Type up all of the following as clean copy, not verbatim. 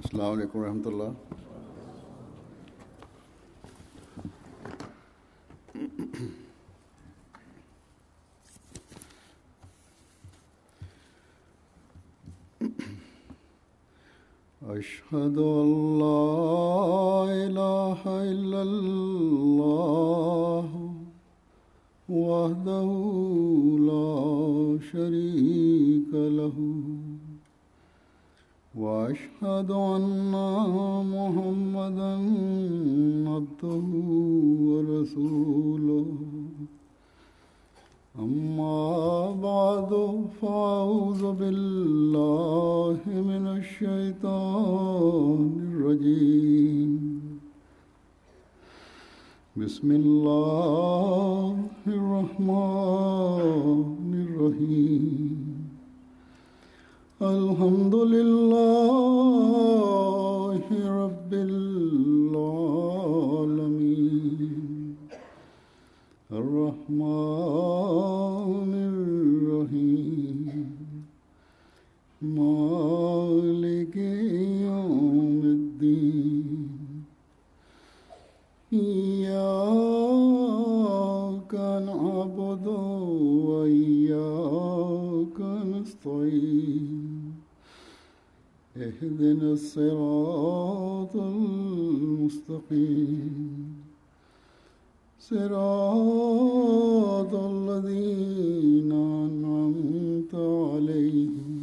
Assalamualaikum warahmatullah. Ashhadu an la ilaha illallah wahdahu la sharika lahu وأشهد أن محمدا عبده ورسوله أما بعد فأعوذ بالله من الشيطان الرجيم بسم الله الرحمن الرحيم الحمد لله رب العالمين الرحمن الرحيم مالك يوم الدين إياك نعبد وإياك نستعين اهدنا الصراط المستقيم صراط الذين أنعمت عليهم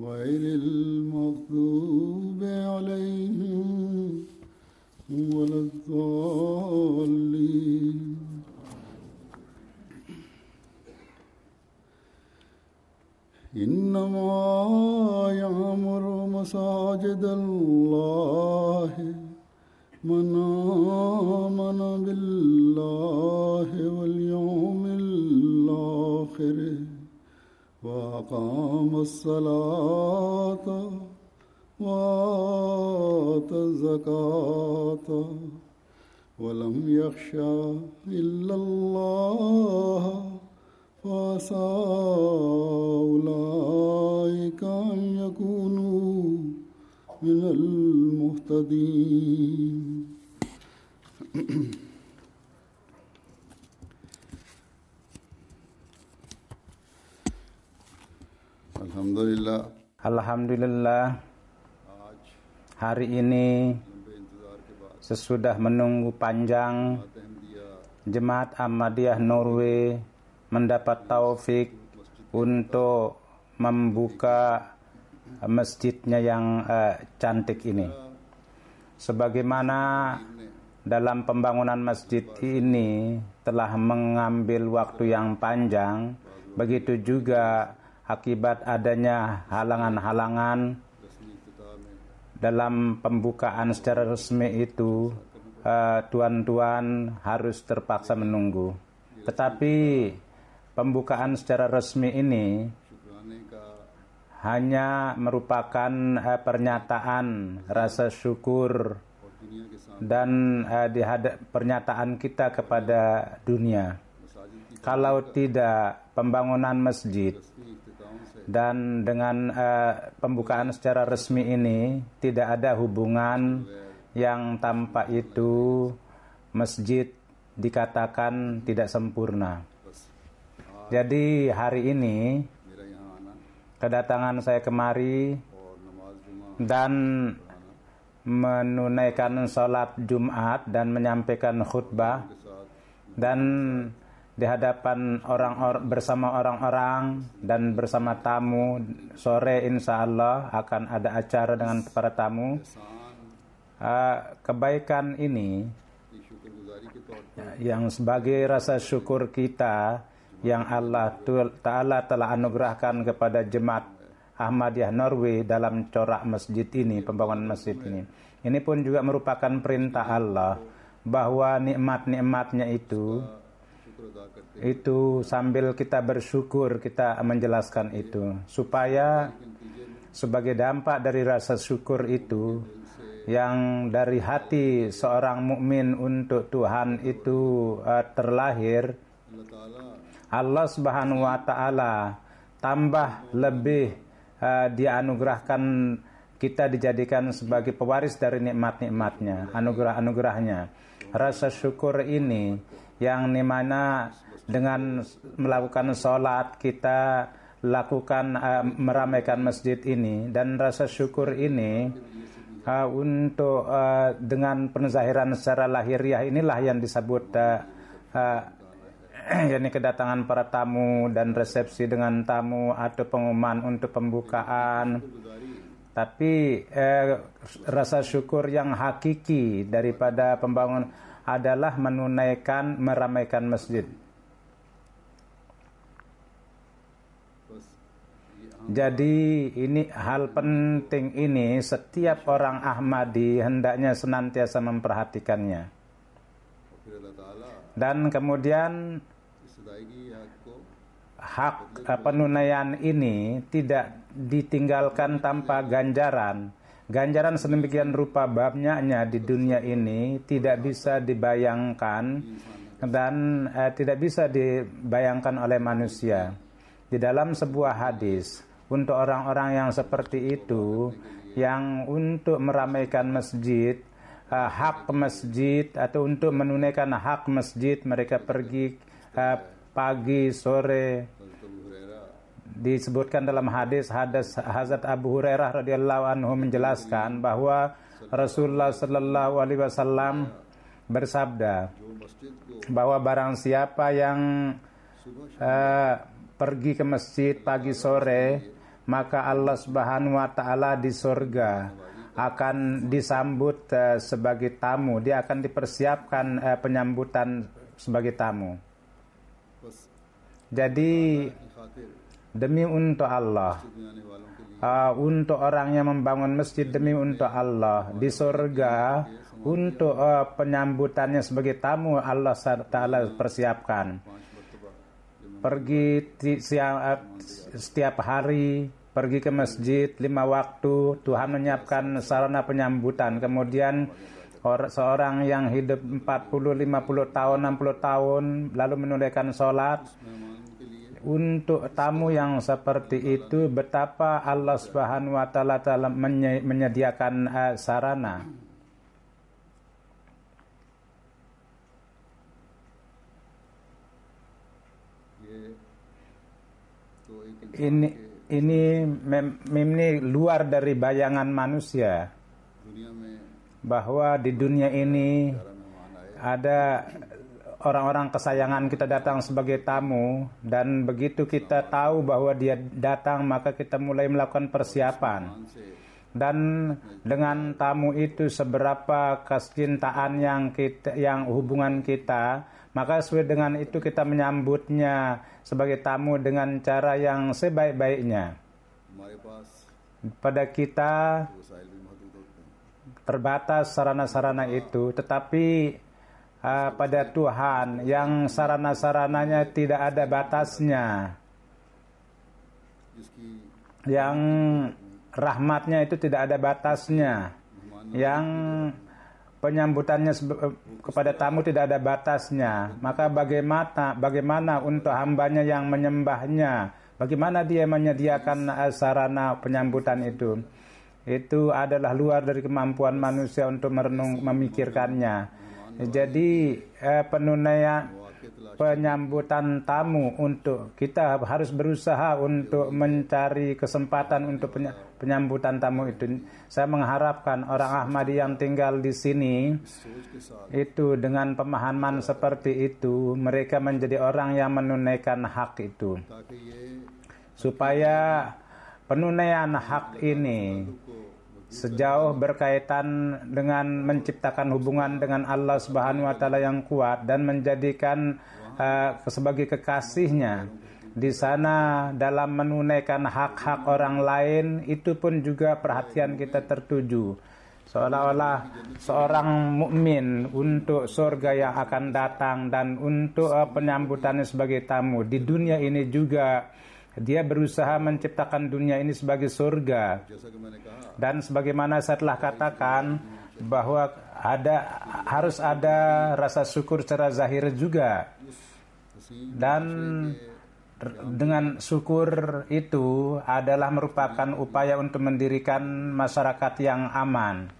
غير المغضوب عليهم ولا الضالين إنما يعمر مساجد الله من آمن بالله واليوم الآخر وأقام الصلاة وآتى الزكاة ولم يخشى إلا الله فعسى أولئك أن يكونوا من المهتدين. Alhamdulillah, hari ini sesudah menunggu panjang, Jemaat Ahmadiyah Norway mendapat taufik untuk membuka masjidnya yang cantik ini. Sebagaimana dalam pembangunan masjid ini telah mengambil waktu yang panjang, begitu juga akibat adanya halangan-halangan dalam pembukaan secara resmi itu, tuan-tuan harus terpaksa menunggu. Tetapi pembukaan secara resmi ini hanya merupakan pernyataan rasa syukur dan pernyataan kita kepada dunia. Kalau tidak pembangunan masjid dan dengan pembukaan secara resmi ini, tidak ada hubungan yang tanpa itu masjid dikatakan tidak sempurna. Jadi hari ini kedatangan saya kemari dan menunaikan sholat Jumat dan menyampaikan khutbah dan di hadapan bersama orang-orang dan bersama tamu. Sore insya Allah akan ada acara dengan para tamu. Kebaikan ini yang sebagai rasa syukur kita yang Allah Ta'ala telah anugerahkan kepada Jemaat Ahmadiyah Norway dalam corak masjid ini, pembangunan masjid ini. Ini pun juga merupakan perintah Allah bahwa nikmat-nikmatnya itu sambil kita bersyukur kita menjelaskan itu, supaya sebagai dampak dari rasa syukur itu yang dari hati seorang mukmin untuk Tuhan itu terlahir, Allah Subhanahu wa taala tambah lebih Dia anugerahkan kita dijadikan sebagai pewaris dari nikmat-nikmatnya, anugerah-anugerahnya. Rasa syukur ini yang dimana dengan melakukan sholat kita lakukan meramaikan masjid ini, dan rasa syukur ini untuk dengan penzahiran secara lahiriah inilah yang disebut yakni kedatangan para tamu dan resepsi dengan tamu atau pengumuman untuk pembukaan. Tapi rasa syukur yang hakiki daripada pembangunan adalah meramaikan masjid. Jadi ini hal penting ini setiap orang Ahmadi hendaknya senantiasa memperhatikannya. Dan kemudian hak penunaian ini tidak ditinggalkan tanpa ganjaran. Ganjaran sedemikian rupa banyaknya di dunia ini tidak bisa dibayangkan dan tidak bisa dibayangkan oleh manusia. Di dalam sebuah hadis, untuk orang-orang yang seperti itu, yang untuk meramaikan masjid, hak masjid atau untuk menunaikan hak masjid, mereka pergi pagi, sore. Disebutkan dalam hadis Hazrat Abu Hurairah radhiyallahu anhu menjelaskan bahwa Rasulullah sallallahu alaihi wasallam bersabda bahwa barang siapa yang pergi ke masjid pagi sore, maka Allah Subhanahu wa taala di surga akan disambut sebagai tamu. Dia akan dipersiapkan penyambutan sebagai tamu. Jadi demi untuk Allah, untuk orang yang membangun masjid demi untuk Allah, di surga untuk penyambutannya sebagai tamu Allah Ta'ala persiapkan. Pergi setiap hari, pergi ke masjid 5 waktu, Tuhan menyiapkan sarana penyambutan. Kemudian seorang yang hidup 40, 50 tahun, 60 tahun lalu menunaikan sholat, untuk tamu yang seperti itu betapa Allah Subhanahu wa taala menyediakan sarana. Ini luar dari bayangan manusia bahwa di dunia ini ada orang-orang kesayangan kita datang sebagai tamu, dan begitu kita tahu bahwa dia datang maka kita mulai melakukan persiapan. Dan dengan tamu itu seberapa kecintaan yang hubungan kita, maka sesuai dengan itu kita menyambutnya sebagai tamu dengan cara yang sebaik-baiknya. Pada kita terbatas sarana-sarana itu, tetapi pada Tuhan yang sarana-sarananya tidak ada batasnya, yang rahmatnya itu tidak ada batasnya, yang penyambutannya kepada tamu tidak ada batasnya, maka bagaimana untuk hambanya yang menyembahnya, bagaimana dia menyediakan sarana penyambutan itu? Itu adalah luar dari kemampuan manusia untuk memikirkannya. Jadi penunaian penyambutan tamu, untuk kita harus berusaha untuk mencari kesempatan untuk penyambutan tamu itu. Saya mengharapkan orang Ahmadi yang tinggal di sini itu dengan pemahaman seperti itu, mereka menjadi orang yang menunaikan hak itu, supaya penunaian hak ini sejauh berkaitan dengan menciptakan hubungan dengan Allah Subhanahu wa taala yang kuat dan menjadikan sebagai kekasihnya di sana dalam menunaikan hak-hak orang lain, itu pun juga perhatian kita tertuju seolah-olah seorang mukmin untuk surga yang akan datang dan untuk penyambutannya sebagai tamu di dunia ini juga. Dia berusaha menciptakan dunia ini sebagai surga. Dan sebagaimana saya telah katakan bahwa harus ada rasa syukur secara zahir juga. Dan dengan syukur itu adalah merupakan upaya untuk mendirikan masyarakat yang aman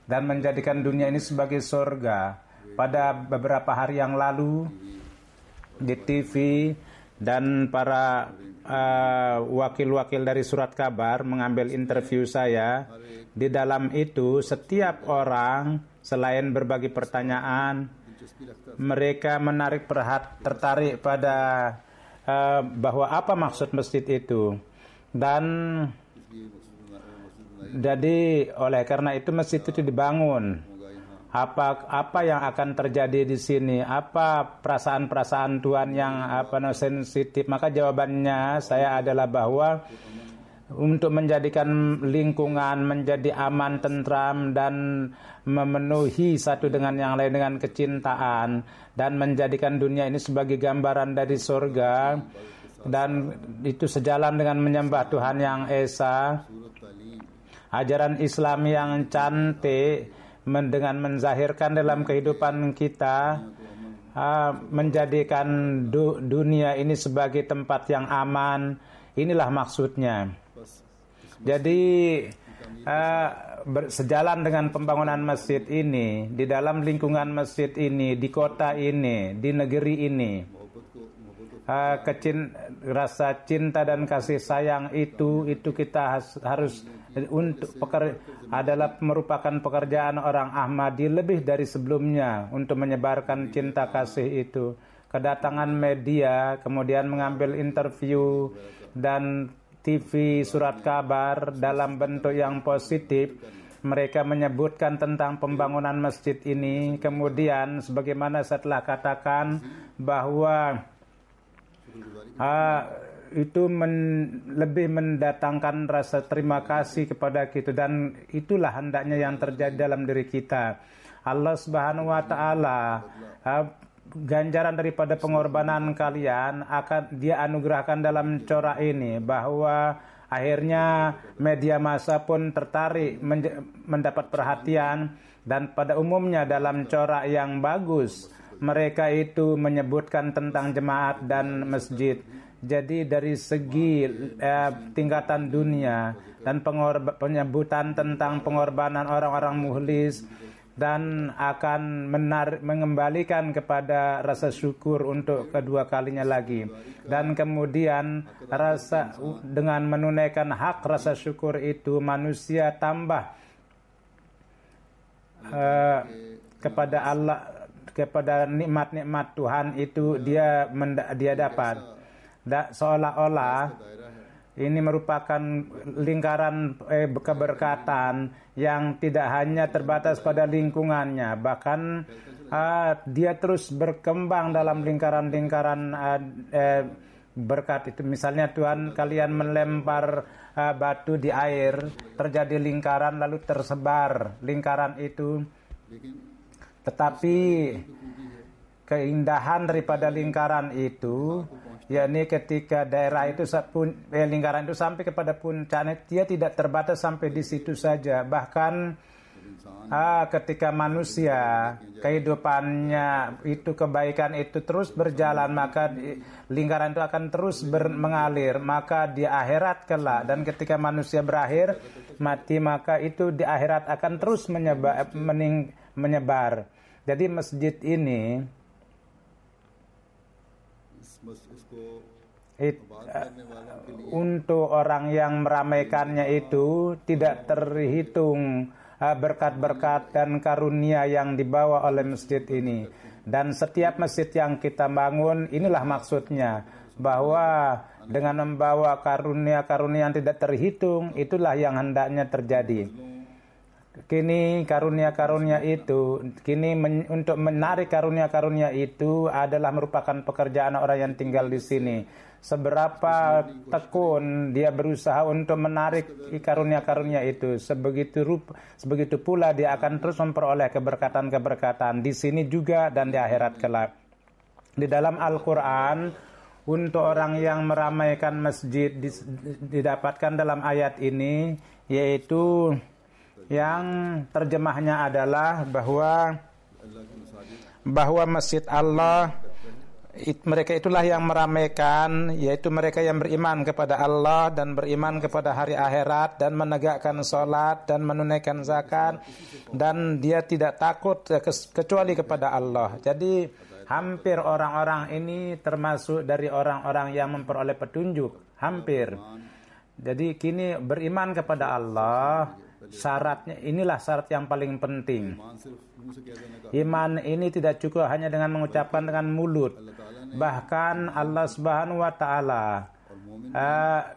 dan menjadikan dunia ini sebagai surga. Pada beberapa hari yang lalu di TV dan para wakil-wakil dari Surat Kabar mengambil interview saya. Di dalam itu setiap orang selain berbagi pertanyaan, mereka tertarik pada bahwa apa maksud masjid itu. Dan jadi oleh karena itu masjid itu dibangun. Apa yang akan terjadi di sini? Apa perasaan-perasaan Tuhan yang sensitif? Maka jawabannya saya adalah bahwa untuk menjadikan lingkungan menjadi aman, tentram, dan memenuhi satu dengan yang lain dengan kecintaan, dan menjadikan dunia ini sebagai gambaran dari surga, dan itu sejalan dengan menyembah Tuhan yang Esa, ajaran Islam yang cantik, dengan menzahirkan dalam kehidupan kita, menjadikan dunia ini sebagai tempat yang aman. Inilah maksudnya. Jadi sejalan dengan pembangunan masjid ini, di dalam lingkungan masjid ini, di kota ini, di negeri ini, rasa cinta dan kasih sayang itu kita harus adalah merupakan pekerjaan orang Ahmadi lebih dari sebelumnya untuk menyebarkan cinta kasih itu. Kedatangan media, kemudian mengambil interview dan TV Surat Kabar dalam bentuk yang positif. Mereka menyebutkan tentang pembangunan masjid ini. Kemudian sebagaimana setelah katakan bahwa itu lebih mendatangkan rasa terima kasih kepada kita, dan itulah hendaknya yang terjadi dalam diri kita. Allah Subhanahu wa taala ganjaran daripada pengorbanan kalian akan Dia anugerahkan dalam corak ini, bahwa akhirnya media massa pun tertarik mendapat perhatian, dan pada umumnya dalam corak yang bagus mereka itu menyebutkan tentang jemaat dan masjid. Jadi dari segi tingkatan dunia dan penyebutan tentang pengorbanan orang-orang mukhlis, dan akan mengembalikan kepada rasa syukur untuk kedua kalinya lagi. Dan kemudian dengan menunaikan hak rasa syukur itu, manusia tambah kepada Allah, kepada nikmat-nikmat Tuhan itu dia dapat. Seolah-olah ini merupakan lingkaran keberkatan yang tidak hanya terbatas pada lingkungannya, bahkan dia terus berkembang dalam lingkaran-lingkaran berkat itu. Misalnya Tuhan, kalian melempar batu di air, terjadi lingkaran lalu tersebar lingkaran itu. Tetapi keindahan daripada lingkaran itu, yakni ketika daerah itu lingkaran itu sampai kepada puncaknya, dia tidak terbatas sampai di situ saja. Bahkan ketika manusia kehidupannya itu, kebaikan itu terus berjalan, maka lingkaran itu akan terus mengalir, maka di akhirat kelak, dan ketika manusia berakhir mati, maka itu di akhirat akan terus menyebar. Jadi masjid ini untuk orang yang meramaikannya itu tidak terhitung berkat-berkat dan karunia yang dibawa oleh masjid ini. Dan setiap masjid yang kita bangun, inilah maksudnya, bahwa dengan membawa karunia-karunia yang tidak terhitung, itulah yang hendaknya terjadi. Kini karunia-karunia itu, untuk menarik karunia-karunia itu adalah merupakan pekerjaan orang yang tinggal di sini. Seberapa tekun dia berusaha untuk menarik karunia-karunia itu, sebegitu pula dia akan terus memperoleh keberkatan-keberkatan di sini juga dan di akhirat kelak. Di dalam Al-Quran, untuk orang yang meramaikan masjid didapatkan dalam ayat ini, yaitu yang terjemahnya adalah bahwa masjid Allah mereka itulah yang meramaikan, yaitu mereka yang beriman kepada Allah dan beriman kepada hari akhirat dan menegakkan sholat dan menunaikan zakat, dan dia tidak takut kecuali kepada Allah. Jadi hampir orang-orang ini termasuk dari orang-orang yang memperoleh petunjuk, hampir. Jadi kini beriman kepada Allah, syaratnya inilah syarat yang paling penting. Iman ini tidak cukup hanya dengan mengucapkan dengan mulut. Bahkan Allah Subhanahu wa taala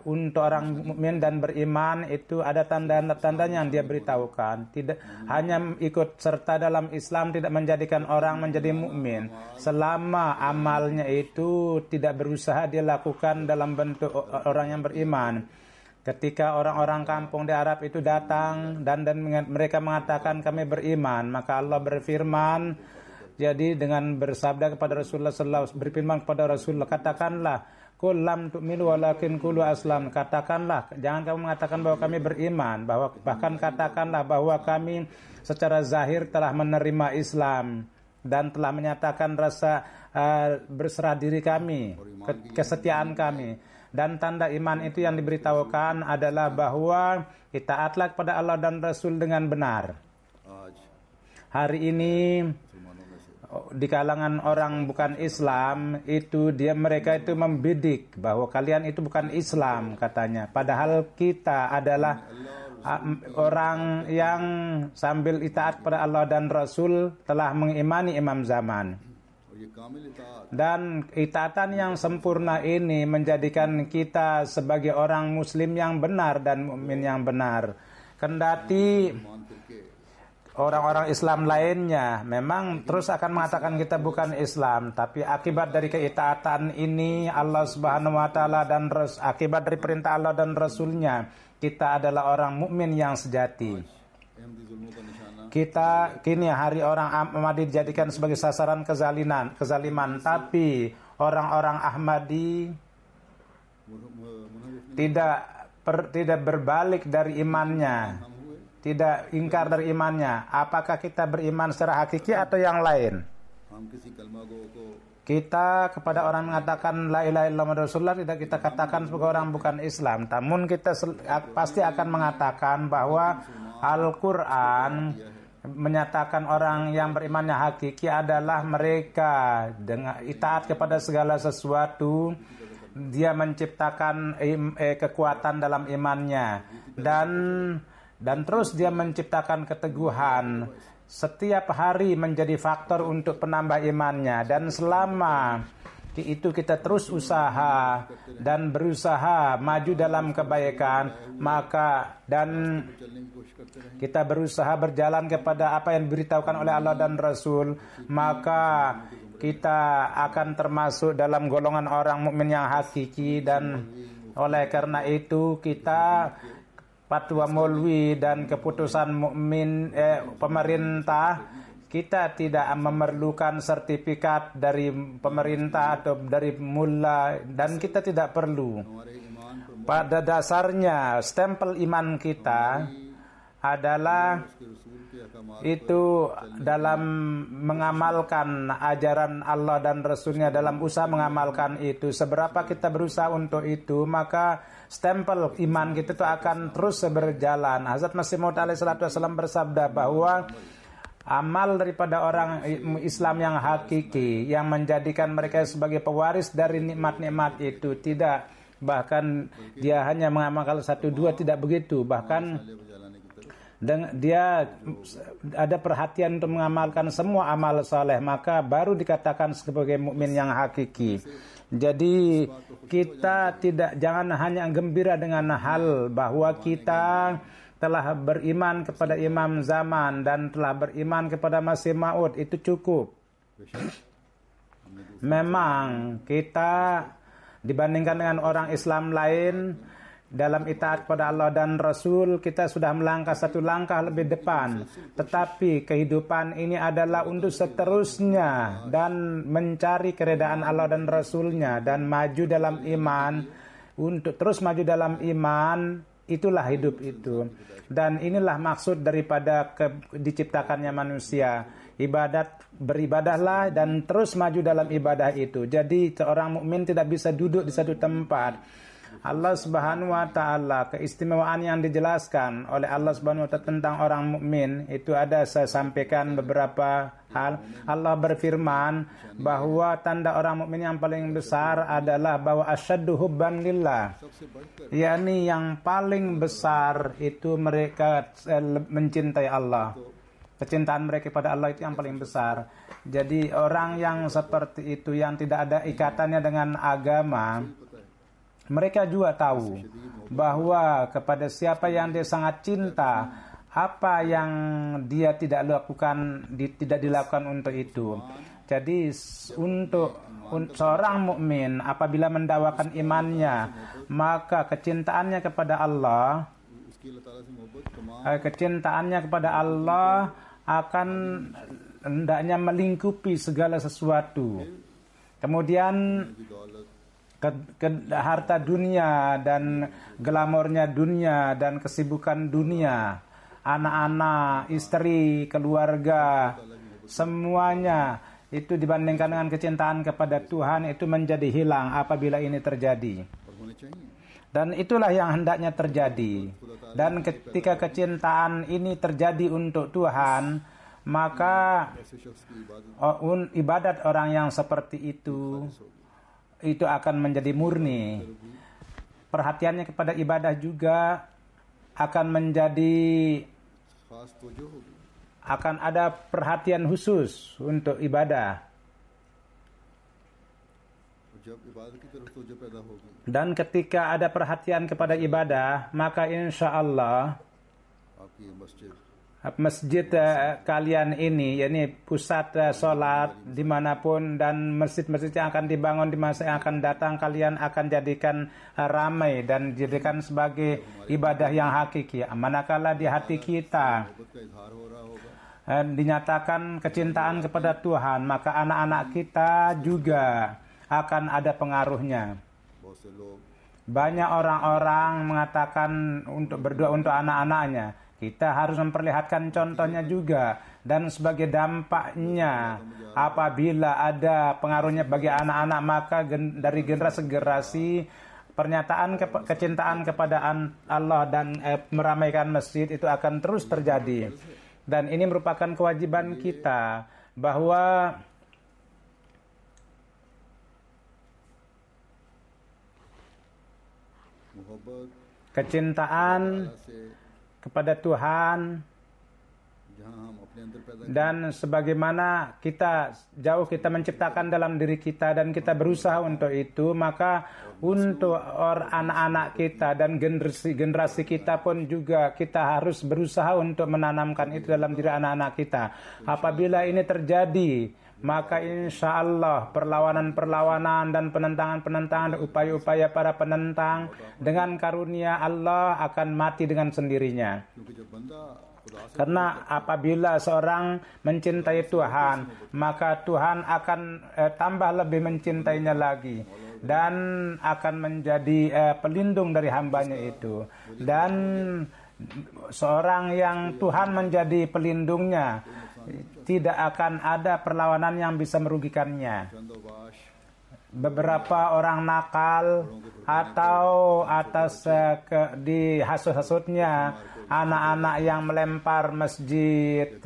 untuk orang mukmin dan beriman itu ada tanda-tandanya yang dia beritahukan. Tidak hanya ikut serta dalam Islam tidak menjadikan orang menjadi mukmin selama amalnya itu tidak berusaha dia lakukan dalam bentuk orang yang beriman. Ketika orang-orang kampung di Arab itu datang dan mereka mengatakan kami beriman, maka Allah berfirman, jadi dengan bersabda kepada Rasulullah sallallahu alaihi wasallam, berfirman kepada Rasulullah, katakanlah, qul lam tu'minu walakin qulu aslam, katakanlah, jangan kamu mengatakan bahwa kami beriman, bahkan katakanlah bahwa kami secara zahir telah menerima Islam dan telah menyatakan rasa berserah diri kami, kesetiaan kami. Dan tanda iman itu yang diberitahukan adalah bahwa taatlah kepada Allah dan Rasul dengan benar. Hari ini di kalangan orang bukan Islam itu mereka itu membidik bahwa kalian itu bukan Islam katanya. Padahal kita adalah orang yang sambil taat pada Allah dan Rasul telah mengimani imam zaman. Dan itaatan yang sempurna ini menjadikan kita sebagai orang muslim yang benar dan mukmin yang benar. Kendati orang-orang Islam lainnya memang terus akan mengatakan kita bukan Islam, tapi akibat dari keitaatan ini Allah Subhanahu wa taala dan akibat dari perintah Allah dan Rasulnya, kita adalah orang mukmin yang sejati. Kita kini hari orang Ahmadi dijadikan sebagai sasaran kezaliman, tapi orang-orang Ahmadi tidak berbalik dari imannya, tidak ingkar dari imannya. Apakah kita beriman secara hakiki atau yang lain? Kita kepada orang mengatakan la ilaha illallah Rasulullah tidak kita katakan sebagai orang bukan Islam, namun kita pasti akan mengatakan bahwa Al-Quran menyatakan orang yang berimannya hakiki adalah mereka dengan itaat kepada segala sesuatu, dia menciptakan kekuatan dalam imannya dan terus dia menciptakan keteguhan setiap hari menjadi faktor untuk penambah imannya, dan selama itu kita terus usaha dan berusaha maju dalam kebaikan, maka dan kita berusaha berjalan kepada apa yang diberitahukan oleh Allah dan Rasul, maka kita akan termasuk dalam golongan orang mukmin yang hakiki. Dan oleh karena itu kita fatwa maulwi dan keputusan mukmin pemerintah, kita tidak memerlukan sertifikat dari pemerintah atau dari mulla, dan kita tidak perlu. Pada dasarnya stempel iman kita adalah itu dalam mengamalkan ajaran Allah dan Rasulnya, dalam usaha mengamalkan itu. Seberapa kita berusaha untuk itu, maka stempel iman kita itu akan terus berjalan. Hazrat Masih Maud alaihi salatu wasallam bersabda bahwa amal daripada orang Islam yang hakiki yang menjadikan mereka sebagai pewaris dari nikmat-nikmat itu tidak, bahkan dia hanya mengamalkan 1-2, tidak begitu, bahkan dia ada perhatian untuk mengamalkan semua amal saleh, maka baru dikatakan sebagai mukmin yang hakiki. Jadi kita jangan hanya gembira dengan hal bahwa kita telah beriman kepada imam zaman dan telah beriman kepada Masih Maud, itu cukup. Memang kita dibandingkan dengan orang Islam lain dalam itaat kepada Allah dan Rasul, kita sudah melangkah satu langkah lebih depan. Tetapi kehidupan ini adalah untuk seterusnya dan mencari keredaan Allah dan Rasulnya dan maju dalam iman. Untuk terus maju dalam iman itulah hidup itu. Dan inilah maksud daripada diciptakannya manusia. Beribadahlah dan terus maju dalam ibadah itu. Jadi seorang mukmin tidak bisa duduk di satu tempat. Allah Subhanahu wa taala, keistimewaan yang dijelaskan oleh Allah Subhanahu wa taala tentang orang mukmin itu ada, saya sampaikan beberapa hal. Allah berfirman bahwa tanda orang mukmin yang paling besar adalah bahwa asyaddu hubban lillah, yakni yang paling besar itu mereka mencintai Allah. Kecintaan mereka kepada Allah itu yang paling besar. Jadi orang yang seperti itu, yang tidak ada ikatannya dengan agama, mereka juga tahu bahwa kepada siapa yang dia sangat cinta, apa yang dia tidak dilakukan untuk itu. Jadi untuk seorang mukmin apabila mendakwakan imannya, maka kecintaannya kepada Allah akan hendaknya melingkupi segala sesuatu. Kemudian harta dunia dan glamornya dunia dan kesibukan dunia, anak-anak, istri, keluarga, semuanya itu dibandingkan dengan kecintaan kepada Tuhan itu menjadi hilang apabila ini terjadi. Dan itulah yang hendaknya terjadi. Dan ketika kecintaan ini terjadi untuk Tuhan, maka ibadat orang yang seperti itu akan menjadi murni. Perhatiannya kepada ibadah juga akan ada perhatian khusus untuk ibadah. Dan ketika ada perhatian kepada ibadah, maka insya Allah masjid kalian ini, yakni pusat sholat dimanapun dan masjid-masjid yang akan dibangun di masa yang akan datang, kalian akan jadikan ramai dan jadikan sebagai ibadah yang hakiki. Manakala di hati kita dinyatakan kecintaan kepada Tuhan, maka anak-anak kita juga akan ada pengaruhnya. Banyak orang-orang mengatakan untuk berdoa untuk anak-anaknya. Kita harus memperlihatkan contohnya juga. Dan sebagai dampaknya, apabila ada pengaruhnya bagi anak-anak, maka dari generasi-generasi pernyataan kecintaan kepada Allah dan meramaikan masjid itu akan terus terjadi. Dan ini merupakan kewajiban kita bahwa kecintaan kepada Tuhan dan sebagaimana kita menciptakan dalam diri kita dan kita berusaha untuk itu, maka untuk anak-anak kita dan generasi kita pun juga kita harus berusaha untuk menanamkan itu dalam diri anak-anak kita. Apabila ini terjadi, maka insya Allah perlawanan-perlawanan dan penentangan-penentangan, upaya-upaya para penentang dengan karunia Allah akan mati dengan sendirinya. Karena apabila seorang mencintai Tuhan, maka Tuhan akan tambah lebih mencintainya lagi dan akan menjadi pelindung dari hambanya itu. Dan seorang yang Tuhan menjadi pelindungnya, tidak akan ada perlawanan yang bisa merugikannya. Beberapa orang nakal atau dihasut-hasutnya anak-anak yang melempar masjid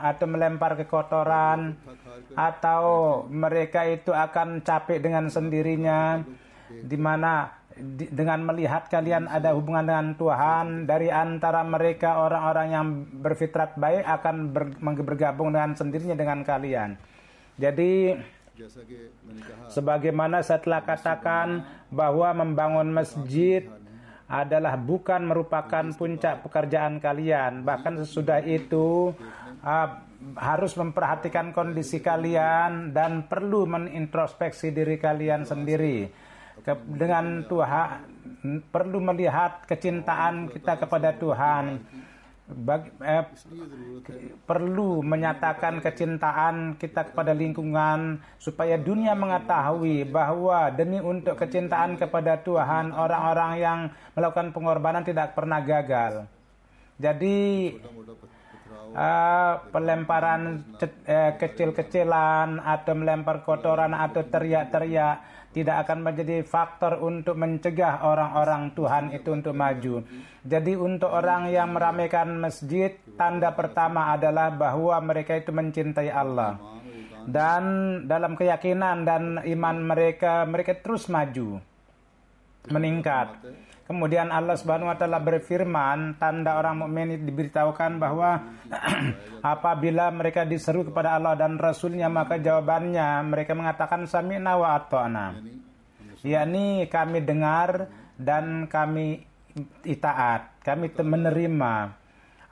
atau melempar kekotoran, atau mereka itu akan capek dengan sendirinya, di mana dengan melihat kalian ada hubungan dengan Tuhan, dari antara mereka orang-orang yang berfitrat baik akan bergabung dengan sendirinya dengan kalian. Jadi sebagaimana saya telah katakan bahwa membangun masjid adalah bukan merupakan puncak pekerjaan kalian. Bahkan sesudah itu harus memperhatikan kondisi kalian dan perlu menintrospeksi diri kalian sendiri. Dengan Tuhan perlu melihat kecintaan kita kepada Tuhan. perlu menyatakan kecintaan kita kepada lingkungan supaya dunia mengetahui bahwa demi untuk kecintaan kepada Tuhan, orang-orang yang melakukan pengorbanan tidak pernah gagal. Jadi pelemparan kecil-kecilan atau melempar kotoran atau teriak-teriak tidak akan menjadi faktor untuk mencegah orang-orang Tuhan itu untuk maju. Jadi untuk orang yang meramaikan masjid, tanda pertama adalah bahwa mereka itu mencintai Allah. Dan dalam keyakinan dan iman mereka terus maju, meningkat. Kemudian Allah Subhanahu wa taala berfirman, tanda orang mukmin diberitahukan bahwa apabila mereka diseru kepada Allah dan Rasulnya, maka jawabannya mereka mengatakan sami'na wa ata'na. Yakni kami dengar dan kami itaat, kami menerima.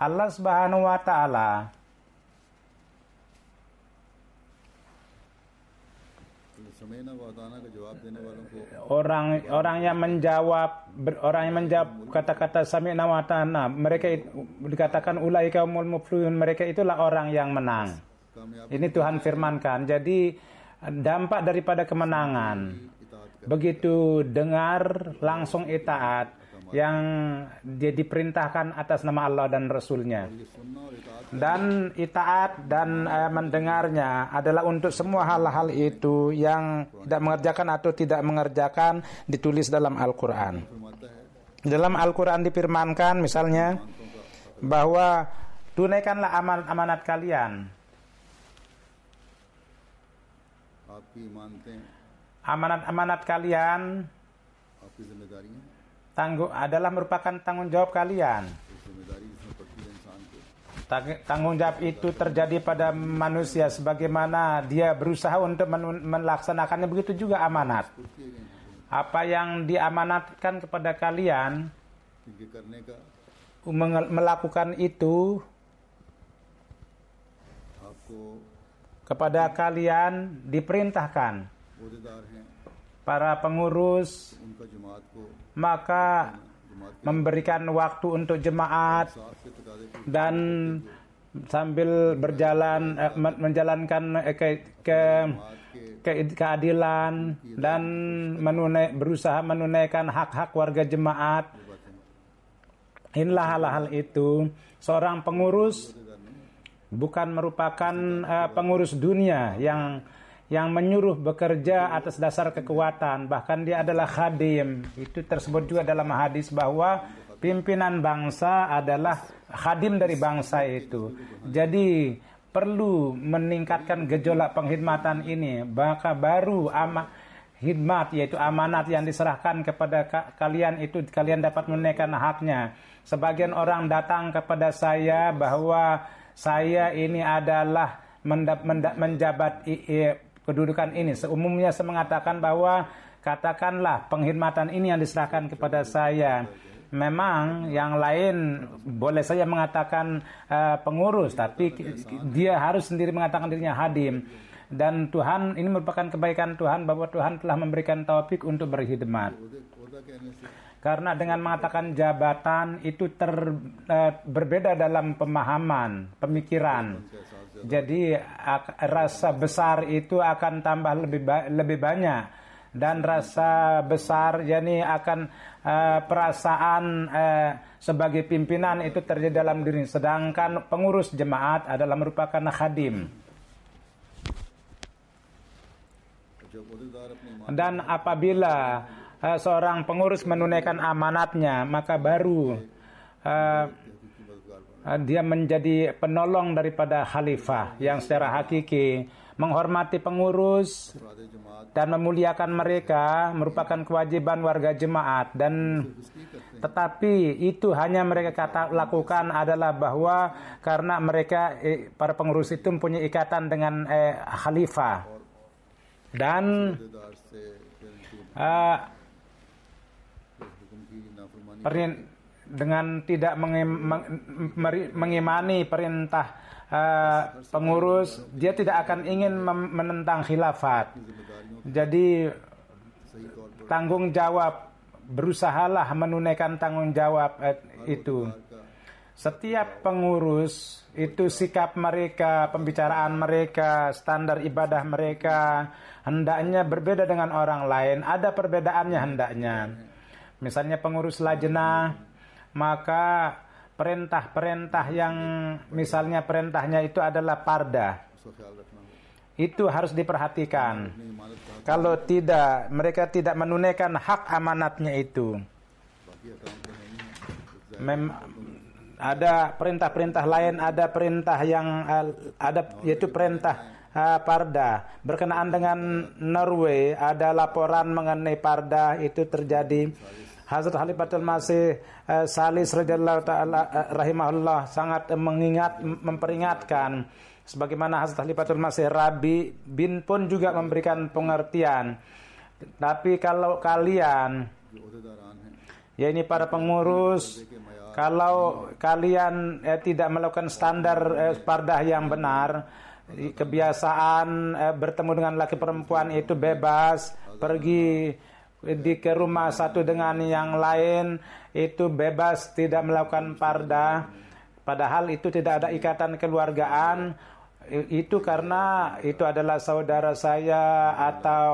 Allah Subhanahu wa taala orang yang menjawab kata-kata sami'na wa ata'na, mereka dikatakan ulaika humul muflihun, mereka itulah orang yang menang. Ini Tuhan firmankan. Jadi dampak daripada kemenangan, begitu dengar langsung itaat, yang dia diperintahkan atas nama Allah dan Rasulnya. Dan itaat dan mendengarnya adalah untuk semua hal-hal itu yang tidak mengerjakan atau tidak mengerjakan ditulis dalam Al-Quran. Dalam Al-Quran difirmankan misalnya bahwa tunaikanlah amanat kalian. Amanat kalian adalah merupakan tanggung jawab kalian. Tanggung jawab itu terjadi pada manusia sebagaimana dia berusaha untuk melaksanakannya, begitu juga amanat. Apa yang diamanatkan kepada kalian melakukan itu kepada kalian diperintahkan para pengurus, maka memberikan waktu untuk jemaat dan sambil berjalan menjalankan keadilan dan berusaha menunaikan hak-hak warga jemaat. Inilah hal-hal itu. Seorang pengurus bukan merupakan pengurus dunia yang menyuruh bekerja atas dasar kekuatan, bahkan dia adalah khadim. Itu tersebut juga dalam hadis bahwa pimpinan bangsa adalah khadim dari bangsa itu. Jadi perlu meningkatkan gejolak penghidmatan ini, maka baru hikmat, yaitu amanat yang diserahkan kepada kalian itu kalian dapat menunaikan haknya. Sebagian orang datang kepada saya bahwa saya ini adalah menjabat kedudukan ini. Seumumnya saya mengatakan bahwa katakanlah penghormatan ini yang diserahkan kepada saya. Memang yang lain boleh saja mengatakan pengurus, tapi dia harus sendiri mengatakan dirinya hadim. Dan Tuhan, ini merupakan kebaikan Tuhan bahwa Tuhan telah memberikan taufik untuk berkhidmat. Karena dengan mengatakan jabatan itu berbeda dalam pemahaman, pemikiran. Jadi rasa besar itu akan tambah lebih banyak, dan rasa besar yakni akan perasaan sebagai pimpinan itu terjadi dalam diri. Sedangkan pengurus jemaat adalah merupakan khadim. Dan apabila seorang pengurus menunaikan amanatnya, maka baru dia menjadi penolong daripada khalifah yang secara hakiki. Menghormati pengurus dan memuliakan mereka merupakan kewajiban warga jemaat, dan tetapi itu hanya mereka lakukan adalah bahwa karena mereka para pengurus itu mempunyai ikatan dengan khalifah, dan dengan tidak mengimani perintah pengurus, dia tidak akan ingin menentang khilafat. Jadi tanggung jawab, berusahalah menunaikan tanggung jawab itu. Setiap pengurus itu sikap mereka, pembicaraan mereka, standar ibadah mereka hendaknya berbeda dengan orang lain. Ada perbedaannya hendaknya. Misalnya pengurus lajnah, maka perintah-perintah yang misalnya perintahnya itu adalah parda, itu harus diperhatikan. Kalau tidak, mereka tidak menunaikan hak amanatnya itu. Ada perintah-perintah lain, ada perintah yang ada yaitu perintah parda. Berkenaan dengan Norway, ada laporan mengenai parda itu terjadi. Hazrat Khalifatul Masih Salis radhiyallahu taala rahimahullah sangat memperingatkan, sebagaimana Hazrat Khalifatul Masih Rabi bin pun juga memberikan pengertian. Tapi kalau kalian, ya ini para pengurus, kalau kalian tidak melakukan standar pardah yang benar, kebiasaan bertemu dengan laki perempuan itu bebas, pergi ke rumah satu dengan yang lain itu bebas, tidak melakukan pardah, padahal itu tidak ada ikatan keluargaan, itu karena itu adalah saudara saya atau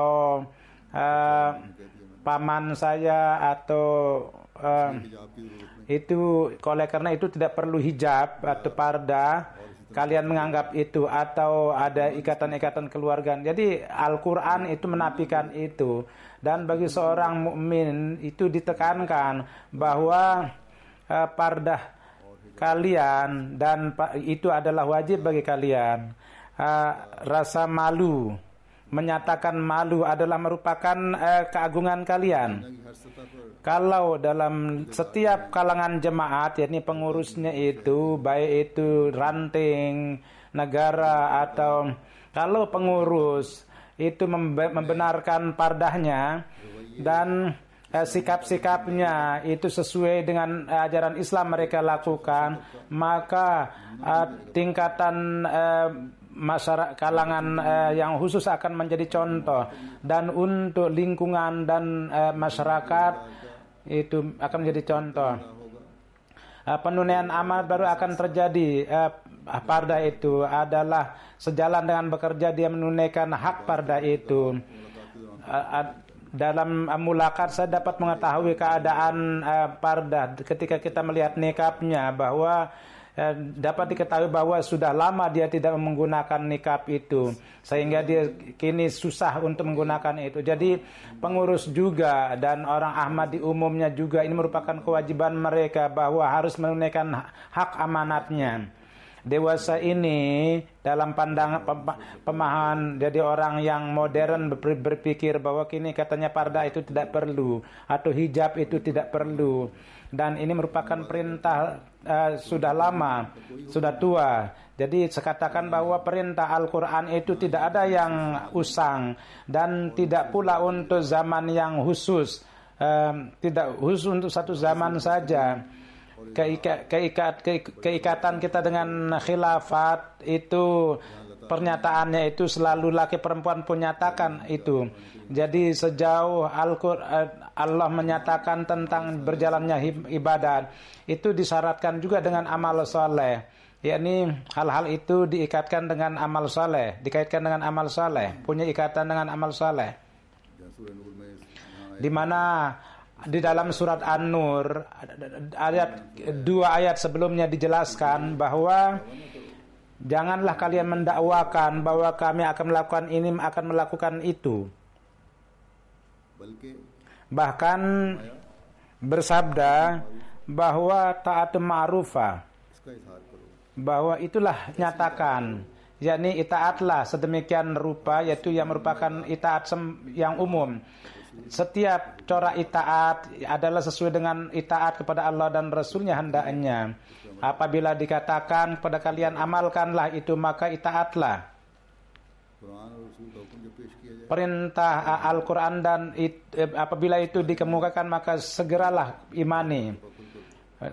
paman saya atau itu, oleh karena itu tidak perlu hijab atau parda, kalian menganggap itu, atau ada ikatan-ikatan keluargaan. Jadi Al-Quran itu menafikan itu, dan bagi seorang mukmin itu ditekankan bahwa pardah kalian dan itu adalah wajib bagi kalian. Rasa malu, menyatakan malu adalah merupakan keagungan kalian. Kalau dalam setiap kalangan jemaat, yakni pengurusnya itu, baik itu ranting negara atau kalau pengurus itu membenarkan pardahnya dan sikap-sikapnya itu sesuai dengan ajaran Islam mereka lakukan, maka tingkatan masyarakat kalangan yang khusus akan menjadi contoh, dan untuk lingkungan dan masyarakat itu akan menjadi contoh. Penunaian amanat baru akan terjadi. Parda itu adalah sejalan dengan bekerja dia menunaikan hak parda itu. Dalam mulakat saya dapat mengetahui keadaan parda ketika kita melihat nikabnya, bahwa dapat diketahui bahwa sudah lama dia tidak menggunakan nikab itu, sehingga dia kini susah untuk menggunakan itu. Jadi pengurus juga dan orang Ahmadi umumnya juga ini merupakan kewajiban mereka bahwa harus menunaikan hak amanatnya. Dewasa ini dalam pandangan pemahaman, jadi orang yang modern berpikir bahwa kini katanya parda itu tidak perlu atau hijab itu tidak perlu, dan ini merupakan perintah sudah lama, sudah tua. Jadi sekatakan bahwa perintah Al-Quran itu tidak ada yang usang dan tidak pula untuk zaman yang khusus, tidak khusus untuk satu zaman saja. Keikatan kita dengan khilafat itu pernyataannya itu selalu laki perempuan pun nyatakan itu. Jadi sejauh Allah menyatakan tentang berjalannya ibadat, itu disyaratkan juga dengan amal soleh, yakni hal-hal itu diikatkan dengan amal soleh, dikaitkan dengan amal soleh, punya ikatan dengan amal soleh. Di mana di dalam surat An-Nur dua ayat sebelumnya dijelaskan bahwa janganlah kalian mendakwakan bahwa kami akan melakukan ini, akan melakukan itu. Bahkan bersabda bahwa taat ma'rufah, bahwa itulah nyatakan, yakni itaatlah sedemikian rupa, yaitu yang merupakan itaat yang umum. Setiap corak itaat adalah sesuai dengan itaat kepada Allah dan Rasulnya hendaknya. Apabila dikatakan kepada kalian amalkanlah itu, maka itaatlah. Perintah Al-Quran dan apabila itu dikemukakan maka segeralah imani.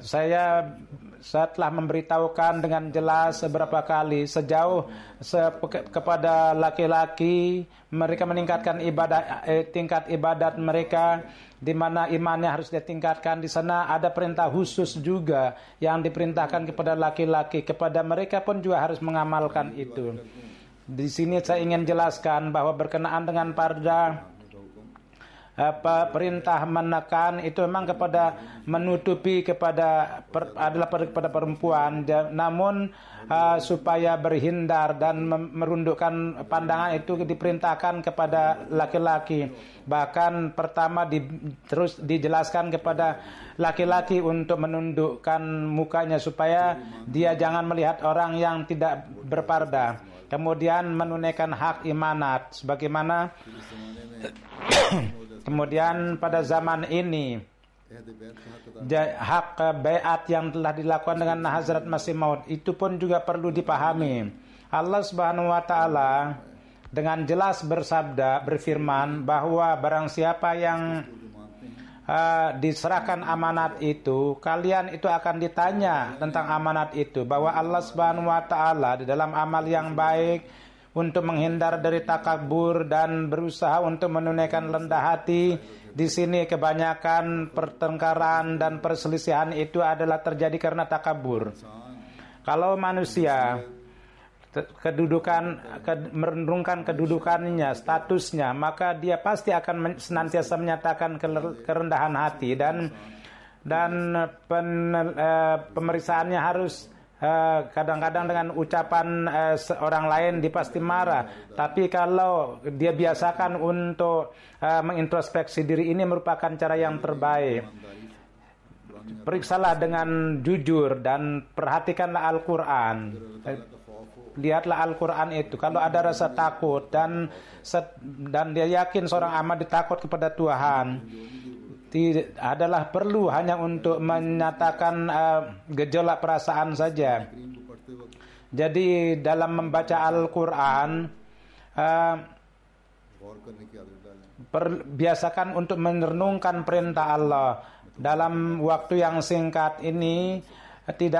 Saya setelah memberitahukan dengan jelas beberapa kali sejauh kepada laki-laki mereka meningkatkan tingkat ibadat mereka, di mana imannya harus ditingkatkan. Di sana ada perintah khusus juga yang diperintahkan kepada laki-laki, kepada mereka pun juga harus mengamalkan itu. Di sini saya ingin jelaskan bahwa berkenaan dengan pada perintah menekan itu memang kepada menutupi adalah kepada perempuan, namun supaya berhindar dan merundukkan pandangan itu diperintahkan kepada laki-laki. Bahkan pertama terus dijelaskan kepada laki-laki untuk menundukkan mukanya supaya dia jangan melihat orang yang tidak berparda. Kemudian menunaikan hak imanat sebagaimana kemudian pada zaman ini hak baiat yang telah dilakukan dengan Hazrat Masih Maud itu pun juga perlu dipahami. Allah Subhanahu wa taala dengan jelas berfirman bahwa barang siapa yang diserahkan amanat itu, kalian itu akan ditanya tentang amanat itu, bahwa Allah Subhanahu wa taala di dalam amal yang baik untuk menghindar dari takabur dan berusaha untuk menunaikan rendah hati. Di sini kebanyakan pertengkaran dan perselisihan itu adalah terjadi karena takabur. Kalau manusia merendungkan kedudukannya, statusnya, maka dia pasti akan senantiasa menyatakan kerendahan hati dan pemeriksaannya harus kadang-kadang dengan ucapan orang lain dia pasti marah. Tapi kalau dia biasakan untuk mengintrospeksi diri, ini merupakan cara yang terbaik. Periksalah dengan jujur dan perhatikanlah Al-Quran. Lihatlah Al-Quran itu. Kalau ada rasa takut dan dia yakin seorang amat ditakut kepada Tuhan, adalah perlu hanya untuk menyatakan gejolak perasaan saja. Jadi dalam membaca Al-Quran biasakan untuk merenungkan perintah Allah. Dalam waktu yang singkat ini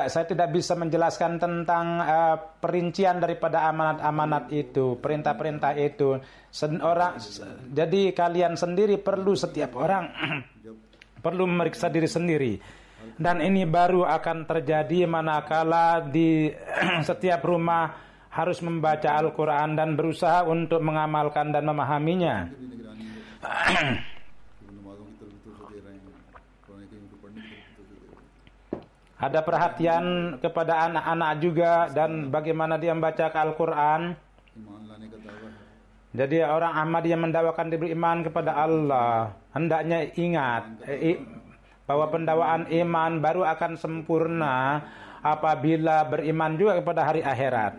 saya tidak bisa menjelaskan tentang perincian daripada amanat-amanat itu, perintah-perintah itu. Jadi kalian sendiri perlu, setiap orang perlu memeriksa diri sendiri. Dan ini baru akan terjadi manakala di setiap rumah harus membaca Al-Quran dan berusaha untuk mengamalkan dan memahaminya. Ada perhatian kepada anak-anak juga dan bagaimana dia membaca Al-Quran. Jadi orang Ahmadiyah mendakwakan dia beriman kepada Allah, hendaknya ingat bahwa pendakwaan iman baru akan sempurna apabila beriman juga kepada hari akhirat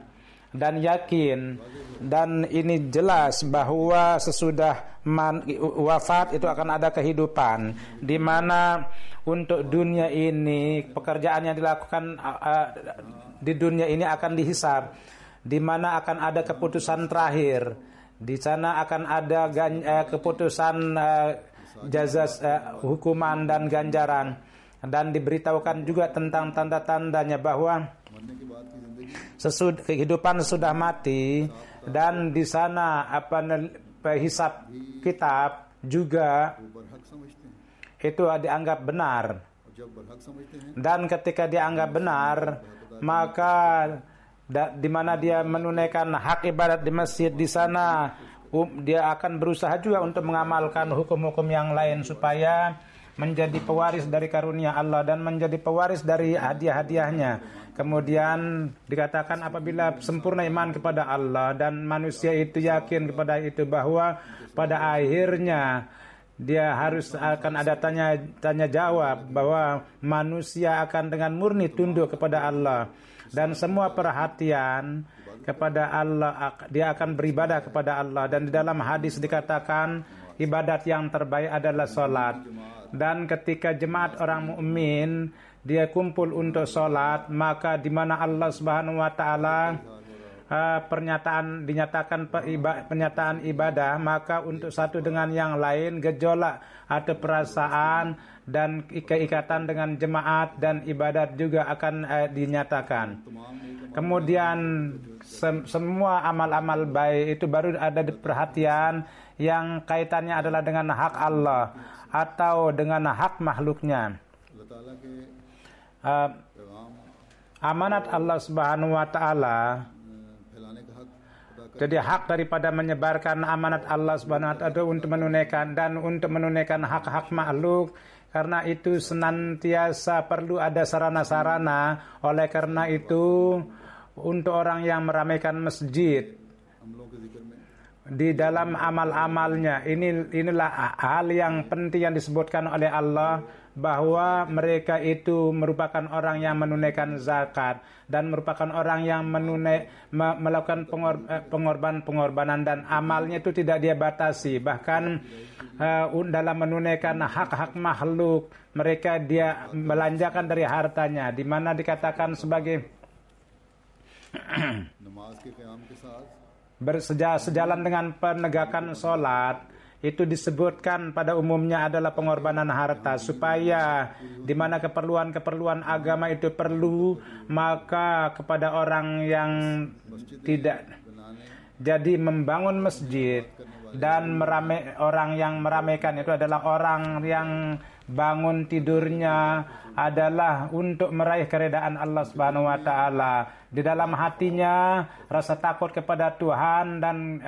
dan yakin. Dan ini jelas bahwa sesudah wafat itu akan ada kehidupan, di mana untuk dunia ini pekerjaan yang dilakukan di dunia ini akan dihisab, di mana akan ada keputusan terakhir. Di sana akan ada keputusan jazas, hukuman dan ganjaran. Dan diberitahukan juga tentang tanda-tandanya bahwa kehidupan sudah mati, dan di sana hisab kitab juga itu dianggap benar. Dan ketika dianggap benar, maka di mana dia menunaikan hak ibadat di masjid, di sana dia akan berusaha juga untuk mengamalkan hukum-hukum yang lain supaya menjadi pewaris dari karunia Allah dan menjadi pewaris dari hadiah-hadiahnya. Kemudian dikatakan apabila sempurna iman kepada Allah dan manusia itu yakin kepada itu, bahwa pada akhirnya dia harus akan ada tanya jawab, bahwa manusia akan dengan murni tunduk kepada Allah dan semua perhatian kepada Allah, dia akan beribadah kepada Allah. Dan di dalam hadis dikatakan ibadat yang terbaik adalah salat. Dan ketika jemaat orang mukmin dia kumpul untuk salat, maka di mana Allah Subhanahu wa taala pernyataan ibadah, maka untuk satu dengan yang lain gejolak atau perasaan dan keikatan dengan jemaat dan ibadat juga akan dinyatakan. Kemudian semua amal-amal baik itu baru ada perhatian yang kaitannya adalah dengan hak Allah atau dengan hak makhluknya. अल्लाह ताला के पैगाम Amanat Allah Subhanahu wa taala, फैलाने का हक अदा कर jadi hak daripada menyebarkan amanat Allah Subhanahu wa taala untuk menunaikan hak-hak makhluk. Karena itu senantiasa perlu ada sarana-sarana. Oleh karena itu untuk orang yang meramaikan masjid अमलों के जिक्र में di dalam amal-amalnya, inilah hal yang penting yang disebutkan oleh Allah, bahwa mereka itu merupakan orang yang menunaikan zakat dan merupakan orang yang melakukan pengorbanan dan amalnya itu tidak dia batasi. Bahkan dalam menunaikan hak-hak makhluk, mereka dia belanjakan dari hartanya, di mana dikatakan sebagai नमाज के क़याम के साथ sejalan dengan penegakan sholat, itu disebutkan pada umumnya adalah pengorbanan harta, supaya di mana keperluan-keperluan agama itu perlu, maka kepada orang yang tidak, jadi membangun masjid dan orang yang meramaikan itu adalah orang yang bangun tidurnya adalah untuk meraih keredaan Allah Subhanahu wa taala. Di dalam hatinya rasa takut kepada Tuhan dan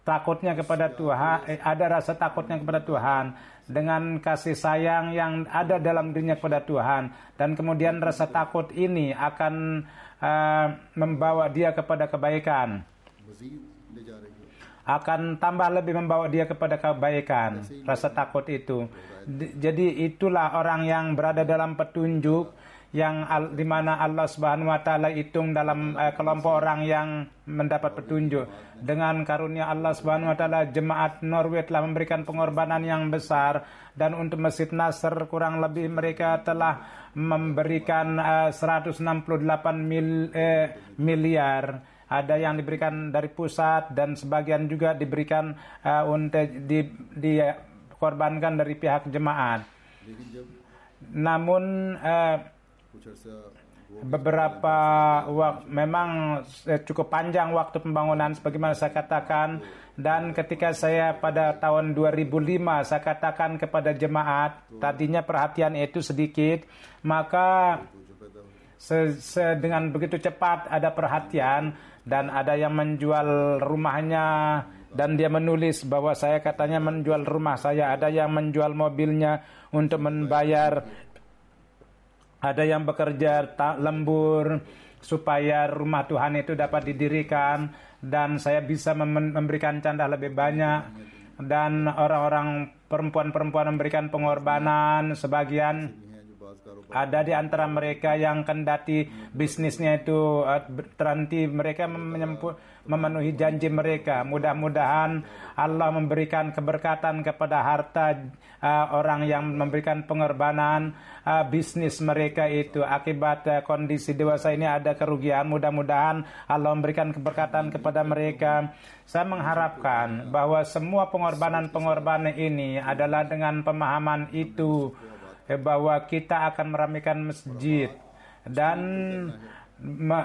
takutnya kepada Tuhan, ada rasa takutnya kepada Tuhan dengan kasih sayang yang ada dalam dirinya kepada Tuhan, dan kemudian rasa takut ini akan membawa dia kepada kebaikan, मज़ीद ले जा रही है akan tambah lebih membawa dia kepada kebaikan, rasa takut itu. Jadi itulah orang yang berada dalam petunjuk yang di mana Allah Subhanahu wa taala hitung dalam kelompok orang yang mendapat petunjuk. Dengan karunia Allah Subhanahu wa taala, jemaat Norway telah memberikan pengorbanan yang besar, dan untuk Masjid Nasr kurang lebih mereka telah memberikan 168 miliar. Ada yang diberikan dari pusat dan sebagian juga diberikan untuk dikorbankan dari pihak jemaat. लेकिन जब Namun कुछ अरसा beberapa memang cukup panjang waktu pembangunan sebagaimana saya katakan, dan ketika saya pada tahun 2005 saya katakan kepada jemaat, tadinya perhatian itu sedikit, maka dengan begitu cepat ada perhatian, dan ada yang menjual rumahnya dan dia menulis bahwa saya katanya menjual rumah saya, ada yang menjual mobilnya untuk membayar, ada yang bekerja lembur supaya rumah Tuhan itu dapat didirikan, dan saya bisa memberikan canda lebih banyak, dan orang-orang perempuan-perempuan memberikan pengorbanan sebagian. Ada di antara mereka yang kendati bisnisnya itu terhenti, mereka memenuhi janji mereka. Mudah-mudahan Allah memberikan keberkatan kepada harta orang yang memberikan pengorbanan bisnis mereka itu. Akibat kondisi dewasa ini ada kerugian, mudah-mudahan Allah memberikan keberkatan kepada mereka. Saya mengharapkan bahwa semua pengorbanan-pengorbanan ini adalah dengan pemahaman itu, bahwa kita akan meramaikan masjid dan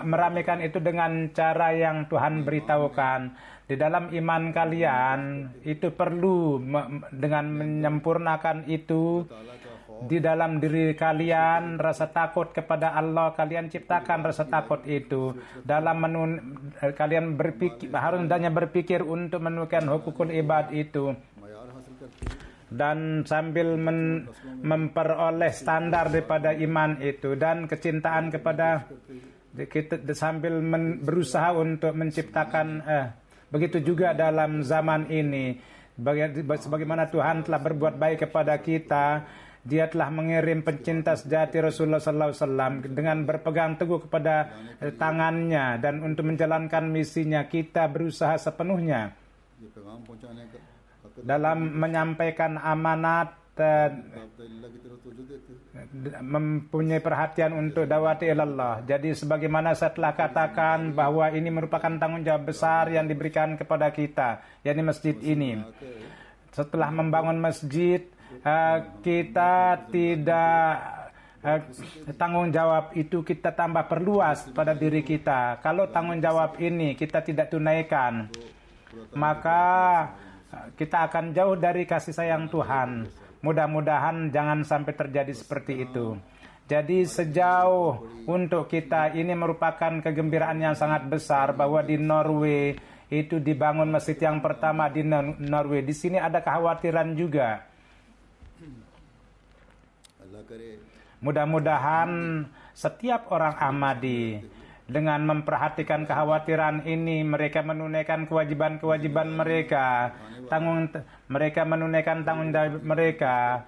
meramaikan itu dengan cara yang Tuhan beritahukan. Di dalam iman kalian itu perlu dengan menyempurnakan itu di dalam diri kalian, rasa takut kepada Allah, kalian ciptakan rasa takut itu dalam kalian berpikir, harus hanya berpikir untuk menunaikan hukukul ibad itu, dan sambil memperoleh standar daripada iman itu dan kecintaan kepada kita, sambil berusaha untuk menciptakan begitu juga dalam zaman ini, sebagaimana Tuhan telah berbuat baik kepada kita. Dia telah mengirim pencinta sejati Rasulullah sallallahu alaihi wasallam dengan berpegang teguh kepada tangannya, dan untuk menjalankan misinya kita berusaha sepenuhnya dalam menyampaikan amanat, mempunyai perhatian untuk dawati ilallah. Jadi sebagaimana saya telah katakan bahwa ini merupakan tanggung jawab besar yang diberikan kepada kita, yakni masjid ini. Setelah membangun masjid, kita tidak tanggung jawab itu kita tambah perluas pada diri kita. Kalau tanggung jawab ini kita tidak tunaikan, maka kita akan jauh dari kasih sayang Tuhan. Mudah-mudahan jangan sampai terjadi seperti itu. Jadi sejauh untuk kita ini merupakan kegembiraan yang sangat besar bahwa di Norway itu dibangun masjid yang pertama di Norway. Di sini ada kekhawatiran juga. Mudah-mudahan setiap orang Ahmadi dengan memperhatikan kekhawatiran ini, mereka menunaikan kewajiban-kewajiban mereka, mereka menunaikan tanggung jawab mereka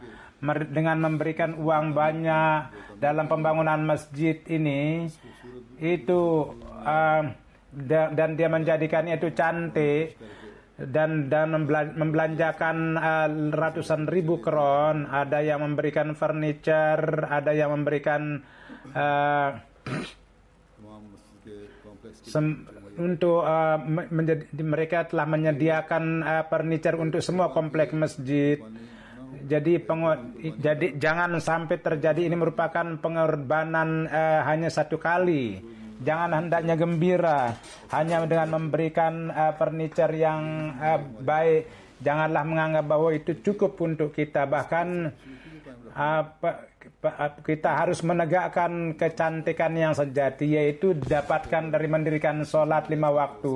dengan memberikan uang banyak dalam pembangunan masjid ini, itu dan dia menjadikannya itu cantik. Dan membelanjakan ratusan ribu kron, ada yang memberikan furniture, ada yang memberikan mereka telah menyediakan furniture untuk semua kompleks masjid. Jadi jangan sampai terjadi ini merupakan pengorbanan hanya satu kali. Jangan hendaknya gembira hanya dengan memberikan furniture yang baik. Janganlah menganggap bahwa itu cukup untuk kita. Bahkan kita harus menegakkan kecantikan yang sejati, yaitu didapatkan dari mendirikan sholat 5 waktu.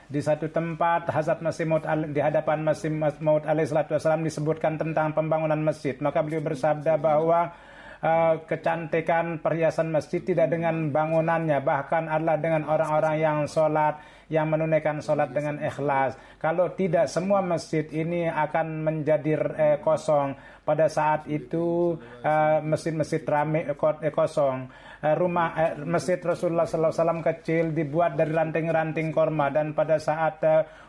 Di satu tempat Hazrat Masih Maud di hadapan Masih Maud alaihi salatu wasallam disebutkan tentang pembangunan masjid. Maka beliau bersabda bahwa kecantikan perhiasan masjid tidak dengan bangunannya, bahkan adalah dengan orang-orang yang sholat, yang menunaikan sholat dengan ikhlas. Kalau tidak, semua masjid ini akan menjadi kosong. Pada saat itu masjid-masjid ramai kosong. Masjid Rasulullah SAW kecil dibuat dari ranting-ranting korma, dan pada saat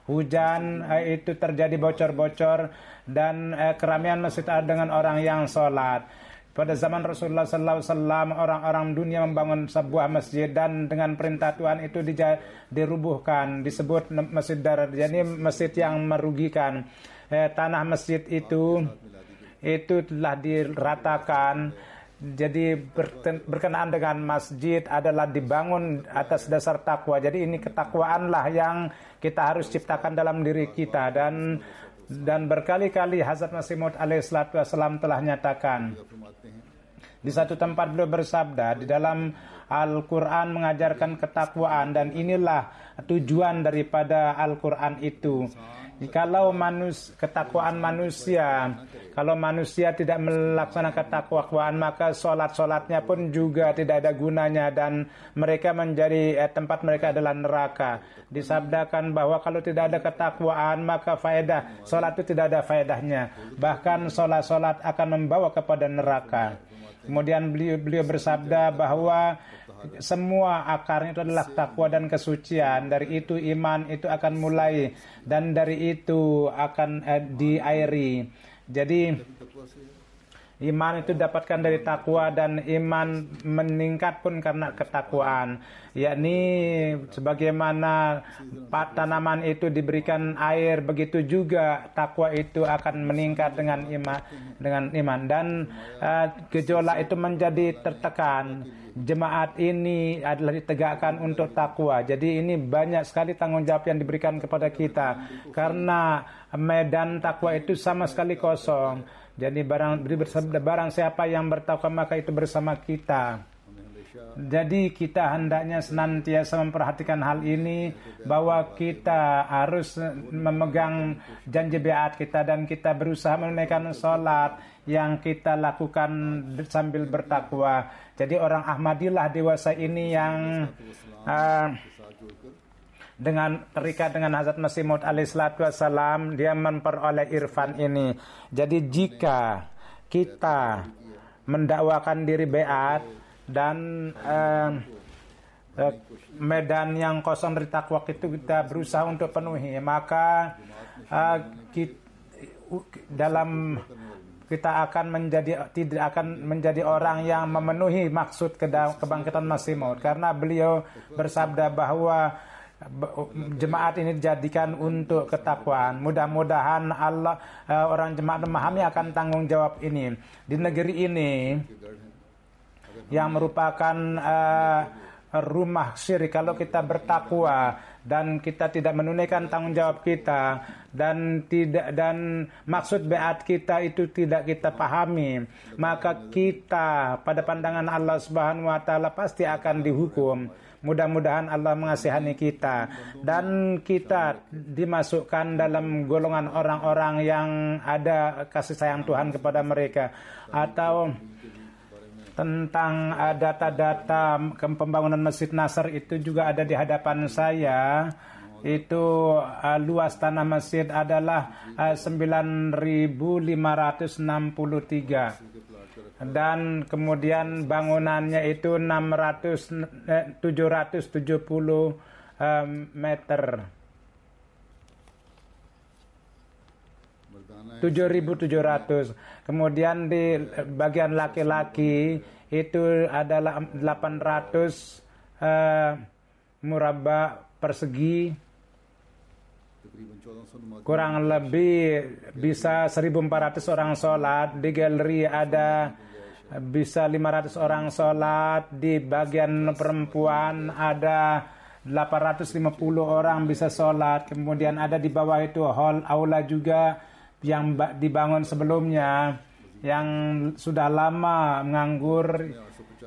hujan itu terjadi bocor-bocor, dan keramaian masjid dengan orang yang sholat. Pada zaman Rasulullah SAW, orang-orang dunia membangun sebuah masjid, dan dengan perintah Tuhan itu dirubuhkan, disebut masjid darar. Jadi masjid yang merugikan. Tanah masjid itu telah diratakan. Jadi berkenaan dengan masjid adalah dibangun atas dasar takwa. Jadi ini ketakwaanlah yang kita harus ciptakan dalam diri kita, dan berkali-kali Hazrat Masih Maud alaihi salatu wasallam telah nyatakan. Di satu tempat beliau bersabda, di dalam Al-Quran mengajarkan ketakwaan, dan inilah tujuan daripada Al-Quran itu. Kalau ketakwaan manusia, kalau manusia tidak melaksanakan ketakwaan, maka sholat-sholatnya pun juga tidak ada gunanya, dan mereka tempat mereka adalah neraka. Disabdakan bahwa kalau tidak ada ketakwaan, maka faedah sholat itu tidak ada faedahnya. Bahkan sholat-sholat akan membawa kepada neraka. Kemudian beliau bersabda bahwa semua akarnya itu adalah takwa dan kesucian. Dari itu iman itu akan mulai, dan dari itu akan diairi. Jadi iman itu dapatkan dari takwa, dan iman meningkat pun karena ketakwaan. Yakni sebagaimana tanaman itu diberikan air, begitu juga takwa itu akan meningkat dengan iman. Dan gejolak itu menjadi tertekan. Jemaat ini adalah ditegakkan untuk takwa. Jadi ini banyak sekali tanggung jawab yang diberikan kepada kita, karena medan takwa itu sama sekali kosong. Jadi barang siapa yang bertakwa, maka itu bersama kita. Jadi kita hendaknya senantiasa memperhatikan hal ini, bahwa kita harus memegang janji beat kita, dan kita berusaha menunaikan sholat yang kita lakukan sambil bertakwa. Jadi orang Ahmadilah dewasa ini yang dengan terikat dengan Hazrat Masih Maud alaihi salatu wasallam, dia memperoleh irfan ini. Jadi jika kita mendakwakan diri beat, dan medan yang kosong dari takwa itu kita berusaha untuk penuhi, maka kita akan tidak akan menjadi orang yang memenuhi maksud kebangkitan Masih Maud, karena beliau bersabda bahwa jemaat ini dijadikan untuk ketakwaan. Mudah-mudahan Allah orang jemaat memahami akan tanggung jawab ini di negeri ini yang merupakan rumah syirik. Kalau kita bertakwa dan kita tidak menunaikan tanggung jawab kita dan maksud beat kita itu tidak kita pahami, maka kita pada pandangan Allah Subhanahu wa taala pasti akan dihukum. Mudah-mudahan Allah mengasihani kita dan kita dimasukkan dalam golongan orang-orang yang ada kasih sayang Tuhan kepada mereka. Atau tentang data-data pembangunan Masjid Nasr itu juga ada di hadapan saya. Itu luas tanah masjid adalah 9.563 dan kemudian bangunannya itu 770 meter. 7.700. Kemudian di bagian laki-laki itu adalah 800 murabba persegi, kurang lebih bisa 1.400 orang sholat. Di galeri ada bisa 500 orang sholat. Di bagian perempuan ada 850 orang bisa sholat. Kemudian ada di bawah itu hall aula juga yang dibangun sebelumnya yang sudah lama menganggur,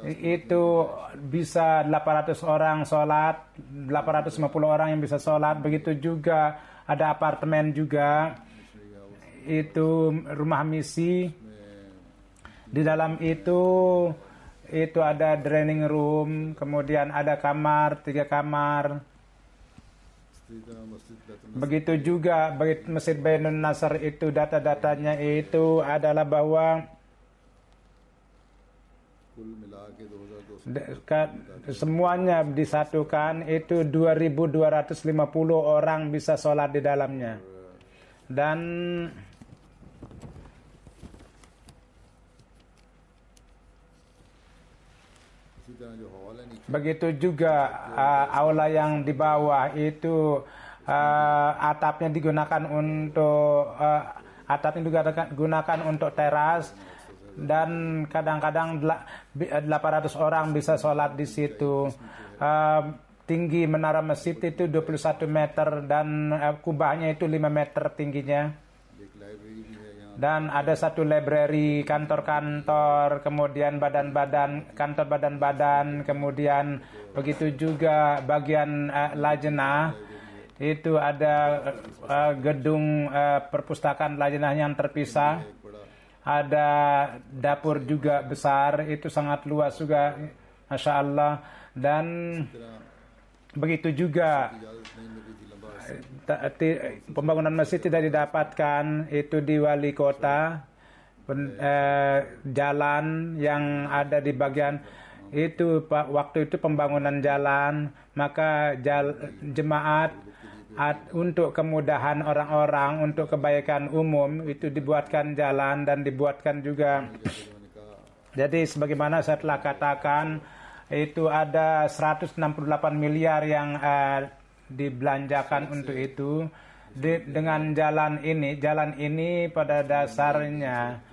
itu bisa 800 orang sholat, 850 orang yang bisa sholat. Begitu juga ada apartemen juga, itu rumah misi. Di dalam itu ada draining room, kemudian ada kamar, 3 kamar. Begitu juga Masjid Bainun Nasr itu data-datanya itu adalah bahwa semuanya disatukan itu 2.250 orang bisa sholat di dalamnya. Dan begitu juga aula yang di bawah itu atapnya digunakan untuk teras, dan kadang-kadang 800 orang bisa sholat di situ. Tinggi menara masjid itu 21 meter dan kubahnya itu 5 meter tingginya. Dan ada satu library, kantor-kantor, kemudian kantor badan-badan, kemudian begitu juga bagian lajnah. Itu ada gedung perpustakaan lajnah yang terpisah. Ada dapur juga besar, itu sangat luas juga, Masya Allah. Dan begitu juga pembangunan masjid tidak didapatkan itu di wali kota. Jalan yang ada di bagian itu waktu itu pembangunan jalan, maka jemaat untuk kemudahan orang-orang, untuk kebaikan umum itu dibuatkan jalan dan dibuatkan juga. Jadi sebagaimana saya telah katakan, itu ada 168 miliar yang dibelanjakan untuk itu. Dengan jalan ini pada dasarnya,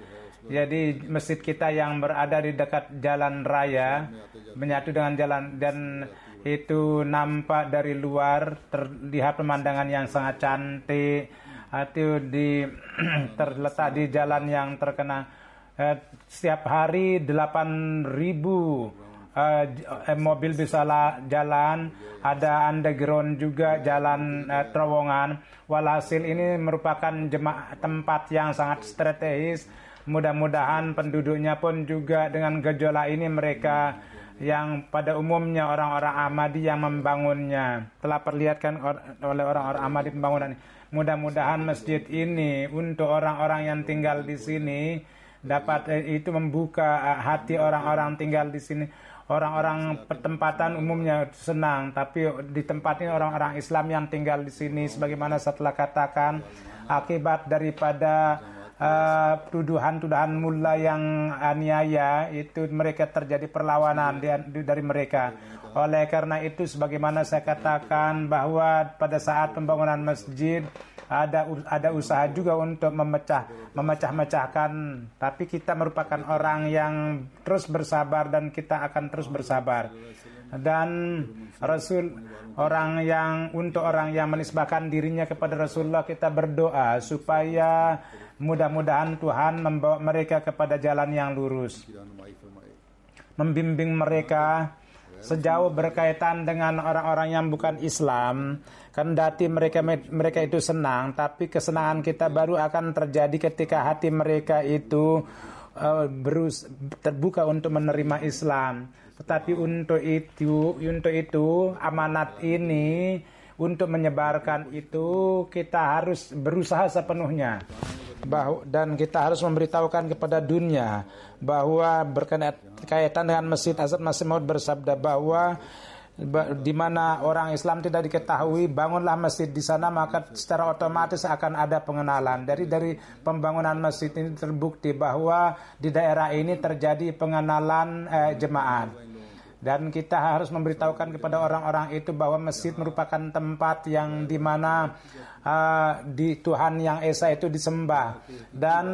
jadi masjid kita yang berada di dekat jalan raya menyatu dengan jalan, dan itu nampak dari luar, terlihat pemandangan yang sangat cantik. Itu terletak di jalan yang terkenal. Setiap hari 8.000 mobil bisa jalan, ada underground juga, jalan terowongan. Walhasil ini merupakan tempat yang sangat strategis. Mudah-mudahan penduduknya pun juga dengan gejolak ini mereka yang pada umumnya orang-orang Ahmadi yang membangunnya, telah perlihatkan oleh orang-orang Ahmadi pembangunan. Mudah-mudahan masjid ini untuk orang-orang yang tinggal di sini dapat itu membuka hati orang-orang tinggal di sini. Orang-orang pertempatan umumnya senang, tapi di tempat ini orang-orang Islam yang tinggal di sini, sebagaimana setelah katakan, akibat daripada tuduhan-tuduhan mula yang aniaya, itu mereka terjadi perlawanan dari mereka. Oleh karena itu, sebagaimana saya katakan bahwa pada saat pembangunan masjid ada usaha juga untuk memecah-mecahkan, tapi kita merupakan orang yang terus bersabar dan kita akan terus bersabar. Dan untuk orang yang menisbahkan dirinya kepada Rasulullah, kita berdoa supaya mudah-mudahan Tuhan membawa mereka kepada jalan yang lurus, membimbing mereka sejauh berkaitan dengan orang-orang yang bukan Islam. Kendati mereka itu senang, tapi kesenangan kita baru akan terjadi ketika hati mereka itu terbuka untuk menerima Islam. Tetapi untuk itu amanat ini, untuk menyebarkan itu kita harus berusaha sepenuhnya. Dan kita harus memberitahukan kepada dunia bahwa berkaitan dengan Masjid Hazrat Masih Maud bersabda bahwa di mana orang Islam tidak diketahui, bangunlah masjid di sana, maka secara otomatis akan ada pengenalan. Dari pembangunan masjid ini terbukti bahwa di daerah ini terjadi pengenalan jemaat. Dan kita harus memberitahukan kepada orang-orang itu bahwa masjid merupakan tempat yang di mana di Tuhan yang Esa itu disembah. Dan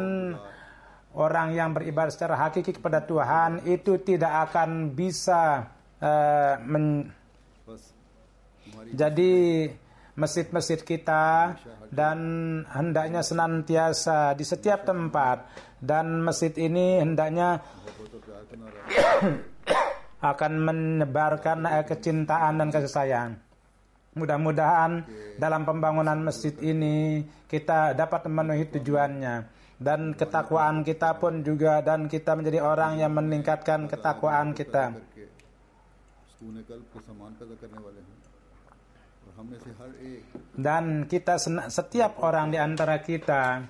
orang yang beribadah secara hakiki kepada Tuhan itu tidak akan bisa jadi masjid-masjid kita, dan hendaknya senantiasa di setiap tempat, dan masjid ini hendaknya akan menyebarkan kecintaan dan kasih sayang. Mudah-mudahan dalam pembangunan masjid ini kita dapat memenuhi tujuannya, dan ketakwaan kita pun juga, dan kita menjadi orang yang meningkatkan ketakwaan kita. Dan kita setiap orang di antara kita,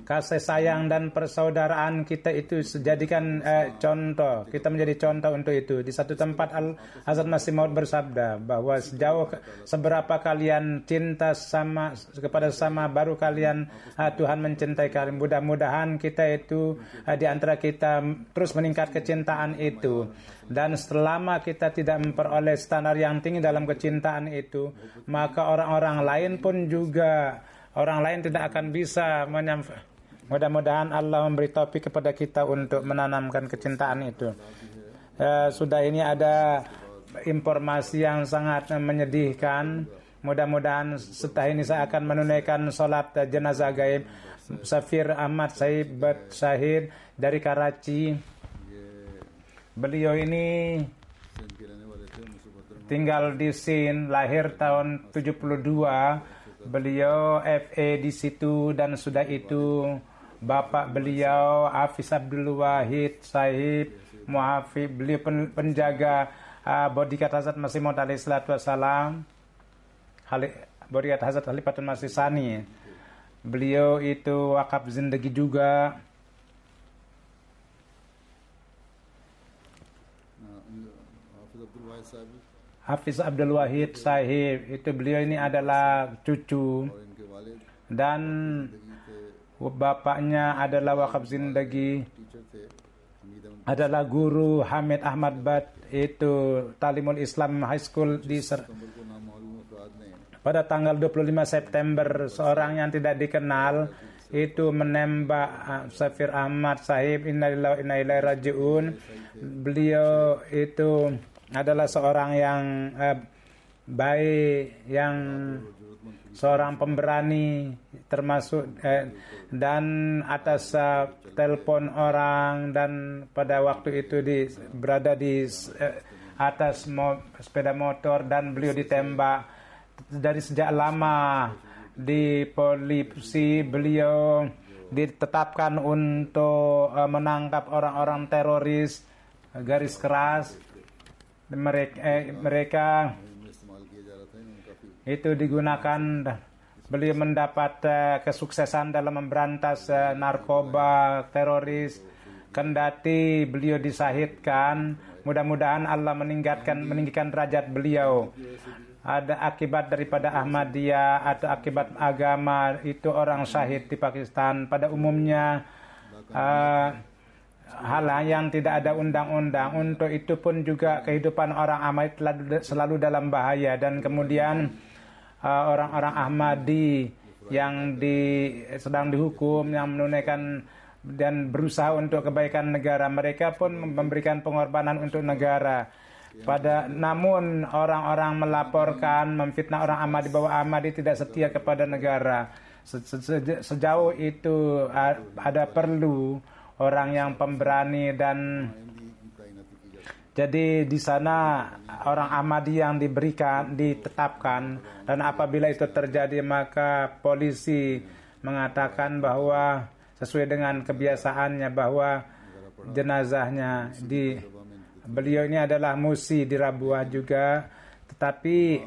kasih sayang dan persaudaraan kita itu dijadikan contoh. Kita menjadi contoh untuk itu. Di satu tempat Hazrat Masih Maud bersabda bahwa seberapa kalian cinta kepada sesama, baru kalian Tuhan mencintai kalian. Mudah-mudahan kita itu di antara kita terus meningkat kecintaan itu. Dan selama kita tidak memperoleh standar yang tinggi dalam kecintaan itu, maka orang-orang lain pun juga, orang lain tidak akan bisa Mudah-mudahan Allah memberi taufik kepada kita untuk menanamkan kecintaan itu. Sudah ini ada informasi yang sangat menyedihkan. Mudah-mudahan setelah ini saya akan menunaikan sholat jenazah gaib Safir Ahmad Syahid dari Karachi. Beliau ini tinggal di Sindh, lahir tahun 72. Beliau FA di situ, dan sudah itu bapak beliau Hafiz Abdul Wahid Sahib Muhafid, beliau penjaga bodyguard Hazrat Masih Maud alaihi salatu wassalam, bodyguard Hazrat Khalifatul Masih Sani. Beliau itu wakaf zindagi juga. Hafiz Abdul Wahid Sahib itu, beliau ini adalah cucu, dan bapaknya adalah wakaf zindagi, adalah guru Hamid Ahmad Bad, itu Talimul Islam High School di pada tanggal 25 September seorang yang tidak dikenal itu menembak Safir Ahmad Sahib. Innalillahi wa inna ilaihi rajiun. Beliau itu adalah seorang yang baik, yang seorang pemberani, termasuk dan atas telepon orang, dan pada waktu itu berada di atas sepeda motor, dan beliau ditembak. Dari sejak lama di polisi beliau ditetapkan untuk menangkap orang-orang teroris garis keras. Mereka itu digunakan, beliau mendapat kesuksesan dalam memberantas narkoba teroris. Kendati beliau disahidkan, Mudah-mudahan Allah meninggikan derajat beliau. Ada akibat daripada Ahmadiyah atau akibat agama itu orang syahid di Pakistan. Pada umumnya hal yang tidak ada undang-undang, untuk itu pun juga kehidupan orang Ahmadi selalu dalam bahaya. Dan kemudian orang-orang Ahmadi yang sedang dihukum, yang menunaikan dan berusaha untuk kebaikan negara, mereka pun memberikan pengorbanan untuk negara. Namun orang-orang melaporkan, memfitnah orang Ahmadi bahwa Ahmadi tidak setia kepada negara. Sejauh itu ada perlu orang yang pemberani, dan jadi di sana orang Ahmadi yang ditetapkan, dan apabila itu terjadi maka polisi mengatakan bahwa sesuai dengan kebiasaannya bahwa jenazahnya beliau ini adalah musi di Rabuah juga, tetapi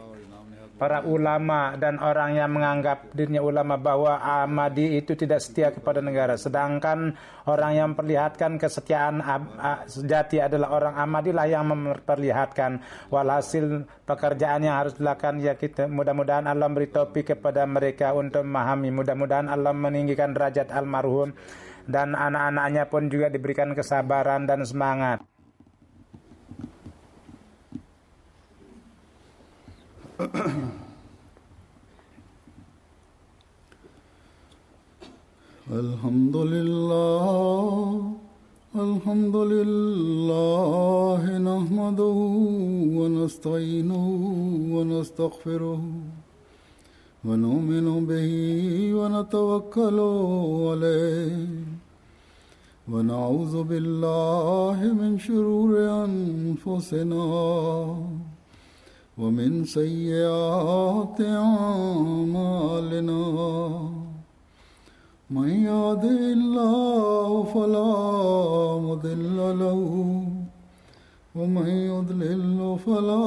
para ulama dan orang yang menganggap dirinya ulama bahwa Ahmadi itu tidak setia kepada negara, sedangkan orang yang memperlihatkan kesetiaan sejati adalah orang Ahmadi lah yang memperlihatkan. Walhasil pekerjaan yang harus dilakukan ya kita, mudah-mudahan Allah beri taufik kepada mereka untuk memahami. Mudah-mudahan Allah meninggikan derajat almarhum dan anak-anaknya pun juga diberikan kesabaran dan semangat. Alhamdulillah nahmaduhu wa nasta'inuhu wa nastaghfiruhu wa nu'minu bihi wa natawakkalu alayhi wa na'udzu billahi min shururi anfusina ومن سيئات أعمالنا من يهده الله فلا مضل له ومن يضلل فلا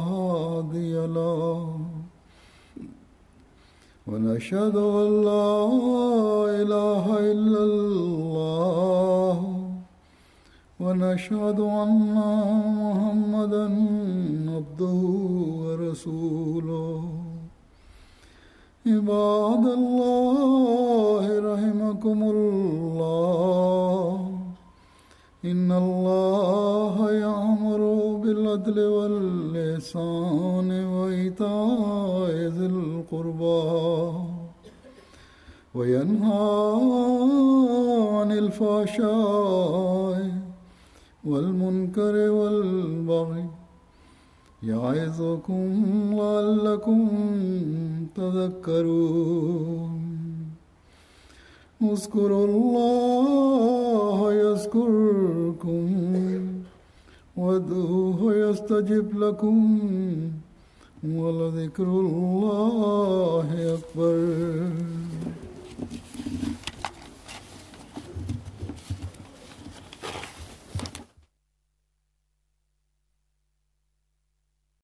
هادي له ونشهد أن لا إله إلا الله ونشهد أن محمدًا عبده ورسوله عباد الله رحمكم الله إن الله يأمر بالعدل والإحسان وإيتاء ذي القربى وينهى عن الفحشاء والمنكر والبغي يعظكم لعلكم تذكرون اذكروا الله يذكركم وادعوه يستجب لكم ولذكر الله أكبر